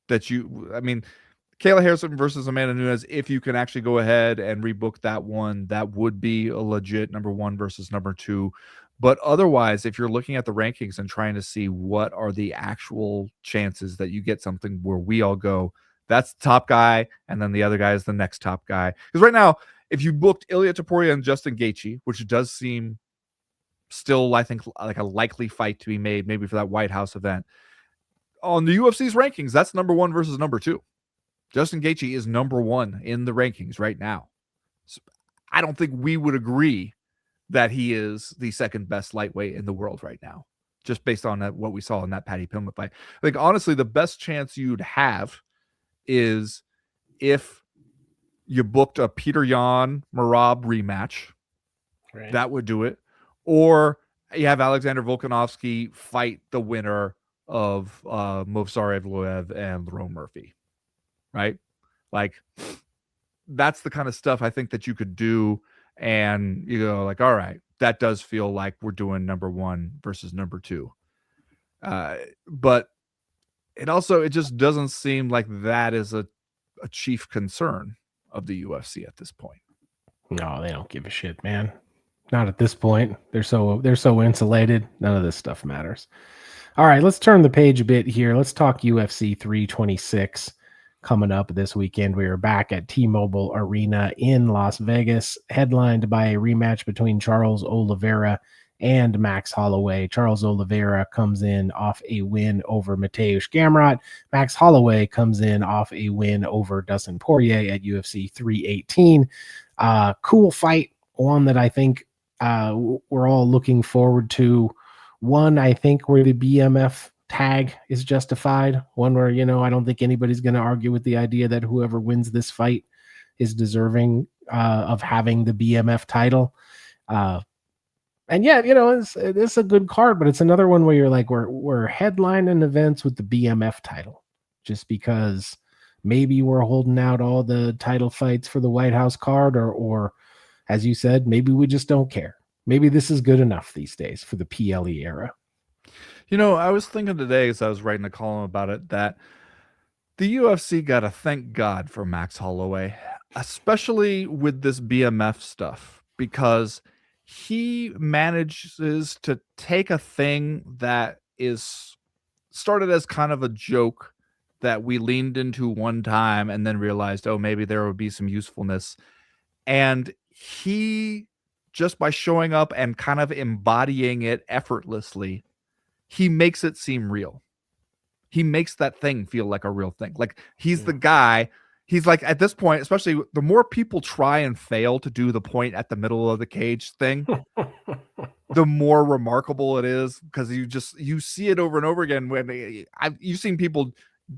that Kayla Harrison versus Amanda Nunes, if you can actually go ahead and rebook that one, that would be a legit number one versus number two. But otherwise, if you're looking at the rankings and trying to see what are the actual chances that you get something where we all go, that's the top guy, and then the other guy is the next top guy. Because right now, if you booked Ilia Topuria and Justin Gaethje, which does seem still, I think, like a likely fight to be made, maybe for that White House event, on the UFC's rankings, that's number one versus number two. Justin Gaethje is number one in the rankings right now. So I don't think we would agree that he is the second best lightweight in the world right now, just based on what we saw in that Paddy Pimblett fight. Like, honestly, the best chance you'd have is if you booked a Peter Yan Merab rematch. Right. That would do it. Or you have Alexander Volkanovski fight the winner of Movsar Evloev and Lerone Murphy. Right? Like, that's the kind of stuff I think that you could do. And you go like, all right, that does feel like we're doing number 1 versus number 2. But it just doesn't seem like that is a chief concern of the UFC at this point. No, they don't give a shit, man. Not at this point. They're so insulated. None of this stuff matters. All right, let's turn the page a bit here. Let's talk UFC 326 coming up this weekend. We are back at T-Mobile Arena in Las Vegas, headlined by a rematch between Charles Oliveira and Max Holloway. Charles Oliveira comes in off a win over Mateusz Gamrot. Max Holloway comes in off a win over Dustin Poirier at UFC 318. Cool fight, one that I think we're all looking forward to. One, I think, where the BMF tag is justified. One where, I don't think anybody's going to argue with the idea that whoever wins this fight is deserving of having the BMF title. And yeah, it's a good card, but it's another one where you're like, we're headlining events with the BMF title just because maybe we're holding out all the title fights for the White House card, or as you said, maybe we just don't care. Maybe this is good enough these days for the PLE era. I was thinking today as I was writing a column about it that the UFC got to thank God for Max Holloway, especially with this BMF stuff, because he manages to take a thing that is started as kind of a joke that we leaned into one time and then realized, oh, maybe there would be some usefulness. And he, just by showing up and kind of embodying it effortlessly, he makes it seem real. He makes that thing feel like a real thing. Like he's the guy. He's like, at this point, especially the more people try and fail to do the point at the middle of the cage thing, the more remarkable it is, because you see it over and over again. When you've seen people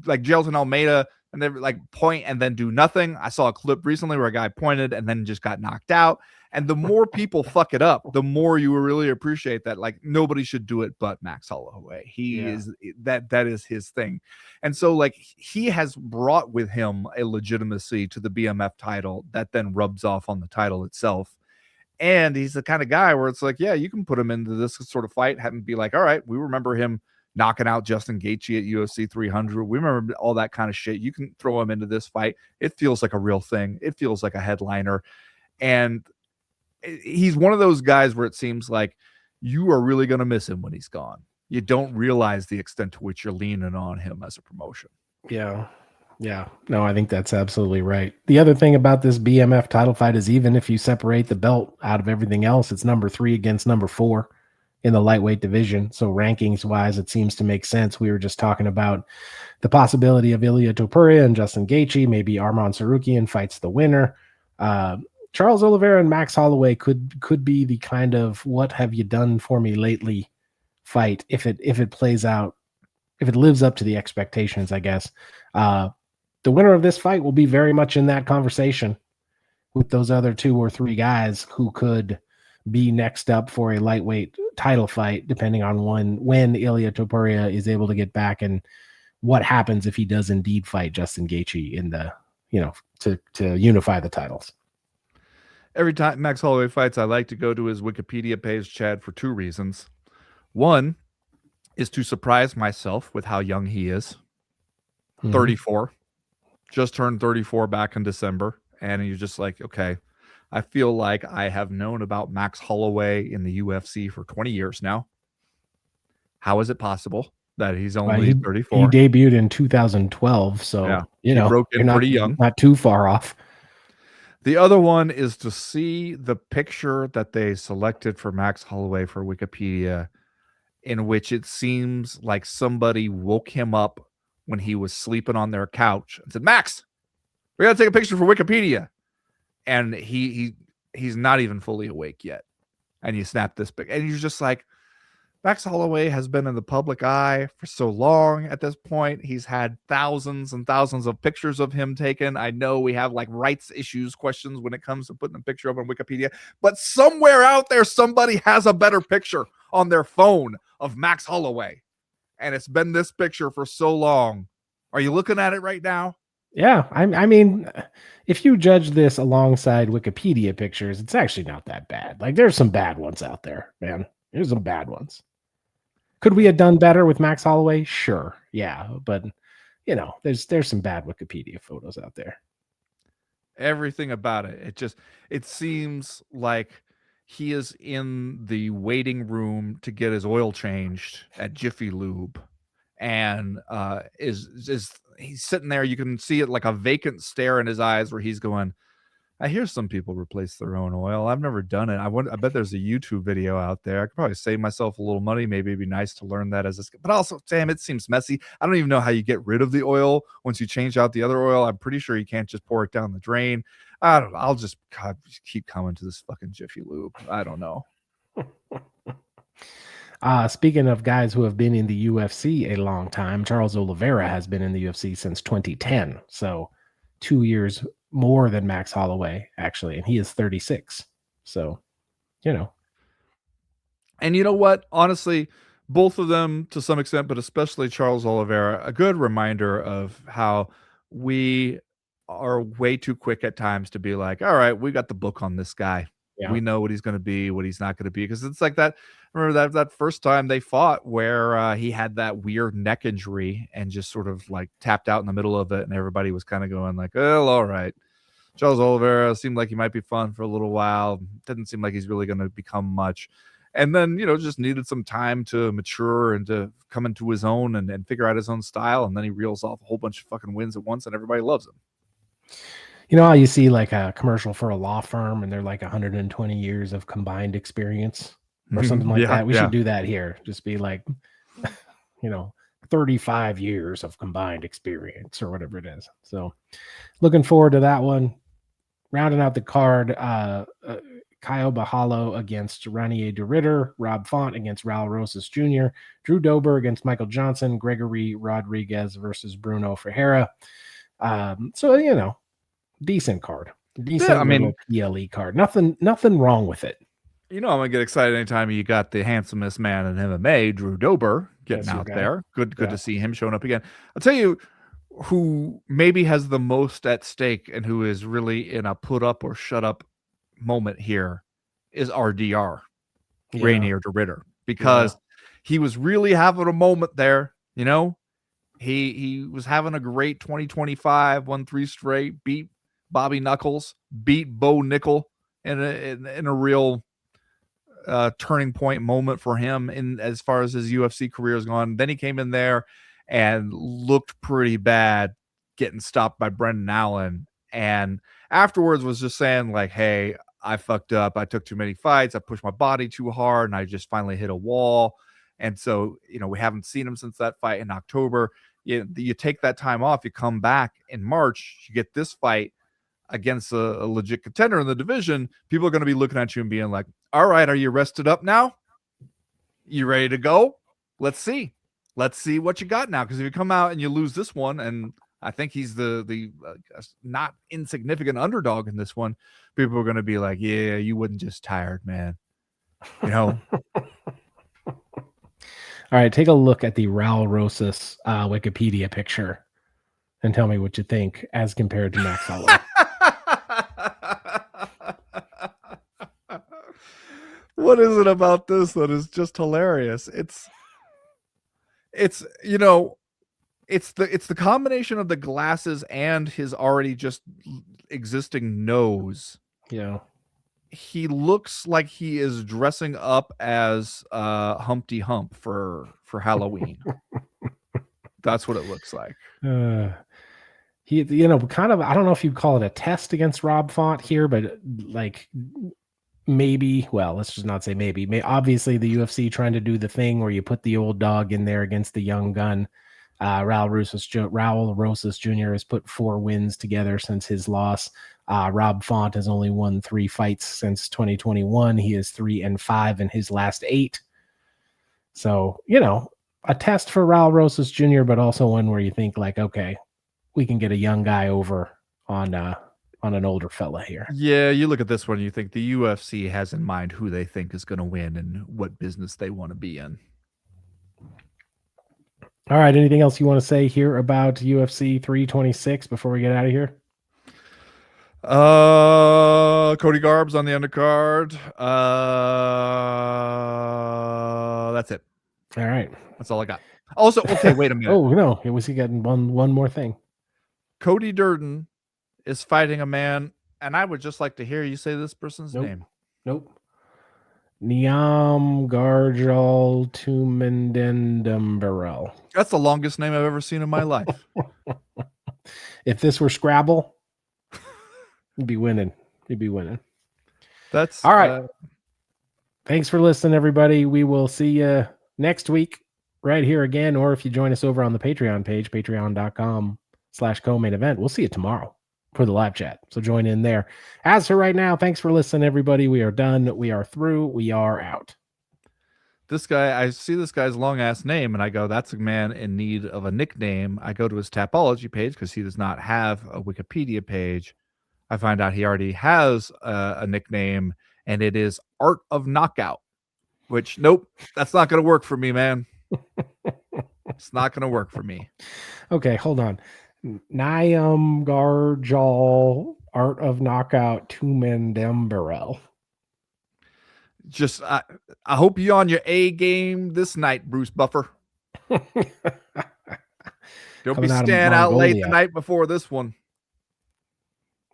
like Jailton Almeida and they like point and then do nothing. I saw a clip recently where a guy pointed and then just got knocked out. And the more people fuck it up, the more you really appreciate that. Like nobody should do it but Max Holloway. He is that is his thing. And so like he has brought with him a legitimacy to the BMF title that then rubs off on the title itself. And he's the kind of guy where it's like, yeah, you can put him into this sort of fight and be like, all right, we remember him knocking out Justin Gaethje at UFC 300. We remember all that kind of shit. You can throw him into this fight. It feels like a real thing. It feels like a headliner. And he's one of those guys where it seems like you are really going to miss him when he's gone. You don't realize the extent to which you're leaning on him as a promotion. Yeah. No, I think that's absolutely right. The other thing about this BMF title fight is even if you separate the belt out of everything else, it's number 3 against number 4 in the lightweight division. So rankings wise, it seems to make sense. We were just talking about the possibility of Ilia Topuria and Justin Gaethje. Maybe Arman Tsarukyan fights the winner. Charles Oliveira and Max Holloway could be the kind of what have you done for me lately fight if it plays out, if it lives up to the expectations, I guess. The winner of this fight will be very much in that conversation with those other 2 or 3 guys who could be next up for a lightweight title fight, depending on when Ilia Topuria is able to get back and what happens if he does indeed fight Justin Gaethje in the, to unify the titles. Every time Max Holloway fights, I like to go to his Wikipedia page, Chad, for 2 reasons. One is to surprise myself with how young he is. 34. Just turned 34 back in December. And you're just like, okay, I feel like I have known about Max Holloway in the UFC for 20 years now. How is it possible that he's only 34? He debuted in 2012, so he broke in pretty young. Not too far off. The other one is to see the picture that they selected for Max Holloway for Wikipedia, in which it seems like somebody woke him up when he was sleeping on their couch and said, Max, we got to take a picture for Wikipedia. And he's not even fully awake yet. And you snap this pic. And you're just like, Max Holloway has been in the public eye for so long at this point. He's had thousands and thousands of pictures of him taken. I know we have like rights issues questions when it comes to putting a picture up on Wikipedia, but somewhere out there, somebody has a better picture on their phone of Max Holloway. And it's been this picture for so long. Are you looking at it right now? Yeah, I mean, if you judge this alongside Wikipedia pictures, it's actually not that bad. Like, there's some bad ones out there, man. There's some bad ones. Could we have done better with Max Holloway? Sure, yeah, but there's some bad Wikipedia photos out there. Everything about it seems like he is in the waiting room to get his oil changed at Jiffy Lube, and is he's sitting there. You can see it like a vacant stare in his eyes, where he's going, I hear some people replace their own oil. I've never done it. I bet there's a YouTube video out there. I could probably save myself a little money. Maybe it'd be nice to learn that as a skill. But also, damn, it seems messy. I don't even know how you get rid of the oil once you change out the other oil. I'm pretty sure you can't just pour it down the drain. I don't know. I'll just keep coming to this fucking Jiffy Lube. I don't know. Speaking of guys who have been in the UFC a long time, Charles Oliveira has been in the UFC since 2010. So 2 years more than Max Holloway, actually. And he is 36. So, And you know what? Honestly, both of them to some extent, but especially Charles Oliveira, a good reminder of how we are way too quick at times to be like, all right, we got the book on this guy. yeah. We know what he's going to be, what he's not going to be. Because it's like that. Remember that first time they fought where he had that weird neck injury and just sort of like tapped out in the middle of it. And everybody was kind of going like, oh, all right. Charles Oliveira seemed like he might be fun for a little while. Didn't seem like he's really going to become much. And then, just needed some time to mature and to come into his own and figure out his own style. And then he reels off a whole bunch of fucking wins at once and everybody loves him. You know how you see like a commercial for a law firm and they're like 120 years of combined experience or something like that? We should do that here. Just be like, 35 years of combined experience or whatever it is. So looking forward to that one. Rounding out the card, Kyle Bahalo against Ranier de Ritter, Rob Font against Raul Rosas Jr., Drew Dober against Michael Johnson, Gregory Rodriguez versus Bruno Ferreira. Decent card. Decent PLE card. Nothing wrong with it. I'm gonna get excited anytime you got the handsomest man in MMA, Drew Dober, getting out there. Good to see him showing up again. I'll tell you who maybe has the most at stake and who is really in a put up or shut up moment here is RDR, Ranier de Ritter, because he was really having a moment there. He was having a great 2025, won 3 straight, beat Bobby Knuckles, beat Bo Nickel in a real turning point moment for him in as far as his UFC career has gone. Then he came in there and looked pretty bad, getting stopped by Brendan Allen, and afterwards was just saying like, hey, I fucked up. I took too many fights. I pushed my body too hard and I just finally hit a wall. And so, we haven't seen him since that fight in October. You take that time off, you come back in March, you get this fight against a legit contender in the division. People are going to be looking at you and being like, all right, are you rested up now? You ready to go? Let's see what you got now. Because if you come out and you lose this one, and I think he's the not insignificant underdog in this one, people are going to be like, yeah, you wasn't just tired, man. All right, take a look at the Raul Rosas Wikipedia picture and tell me what you think as compared to Max Holloway. What is it about this that is just hilarious? It's the combination of the glasses and his already just existing nose. Yeah. He looks like he is dressing up as Humpty Hump for Halloween. That's what it looks like. He, kind of, I don't know if you'd call it a test against Rob Font here, but like maybe, well, let's just not say maybe. Obviously, the UFC trying to do the thing where you put the old dog in there against the young gun. Raul Rosas Jr. has put 4 wins together since his loss. Rob Font has only won 3 fights since 2021. He is 3-5 in his last 8. So, a test for Raul Rosas Jr., but also one where you think like, okay, we can get a young guy over on an older fella here. Yeah, you look at this one, you think the UFC has in mind who they think is going to win and what business they want to be in. All right. Anything else you want to say here about UFC 326 before we get out of here? Cody Garbs on the undercard. That's it. All right. That's all I got. Also, okay, wait a minute. Oh no, it was he getting one more thing. Cody Durden is fighting a man, and I would just like to hear you say this person's name. Nope. Niam Garjal Tumendendumbarel. That's the longest name I've ever seen in my life. If this were Scrabble, you'd be winning. That's all right. Thanks for listening, everybody. We will see you next week right here again, or if you join us over on the Patreon page, patreon.com/co-main event. We'll see you tomorrow for the live chat. So join in there. As for right now, thanks for listening, everybody. We are done. We are through. We are out. This guy, I see this guy's long ass name, and I go, that's a man in need of a nickname. I go to his Tapology page because he does not have a Wikipedia page. I find out he already has a nickname, and it is Art of Knockout, which, nope, that's not going to work for me, man. It's not going to work for me. Okay, hold on. Niam Garjal, Art of Knockout, Tumendembarel. Just, I hope you're on your A game this night, Bruce Buffer. Don't be staying out late the night before this one.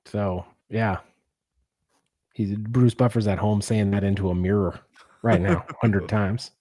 So, yeah. Bruce Buffer's at home saying that into a mirror right now 100 times.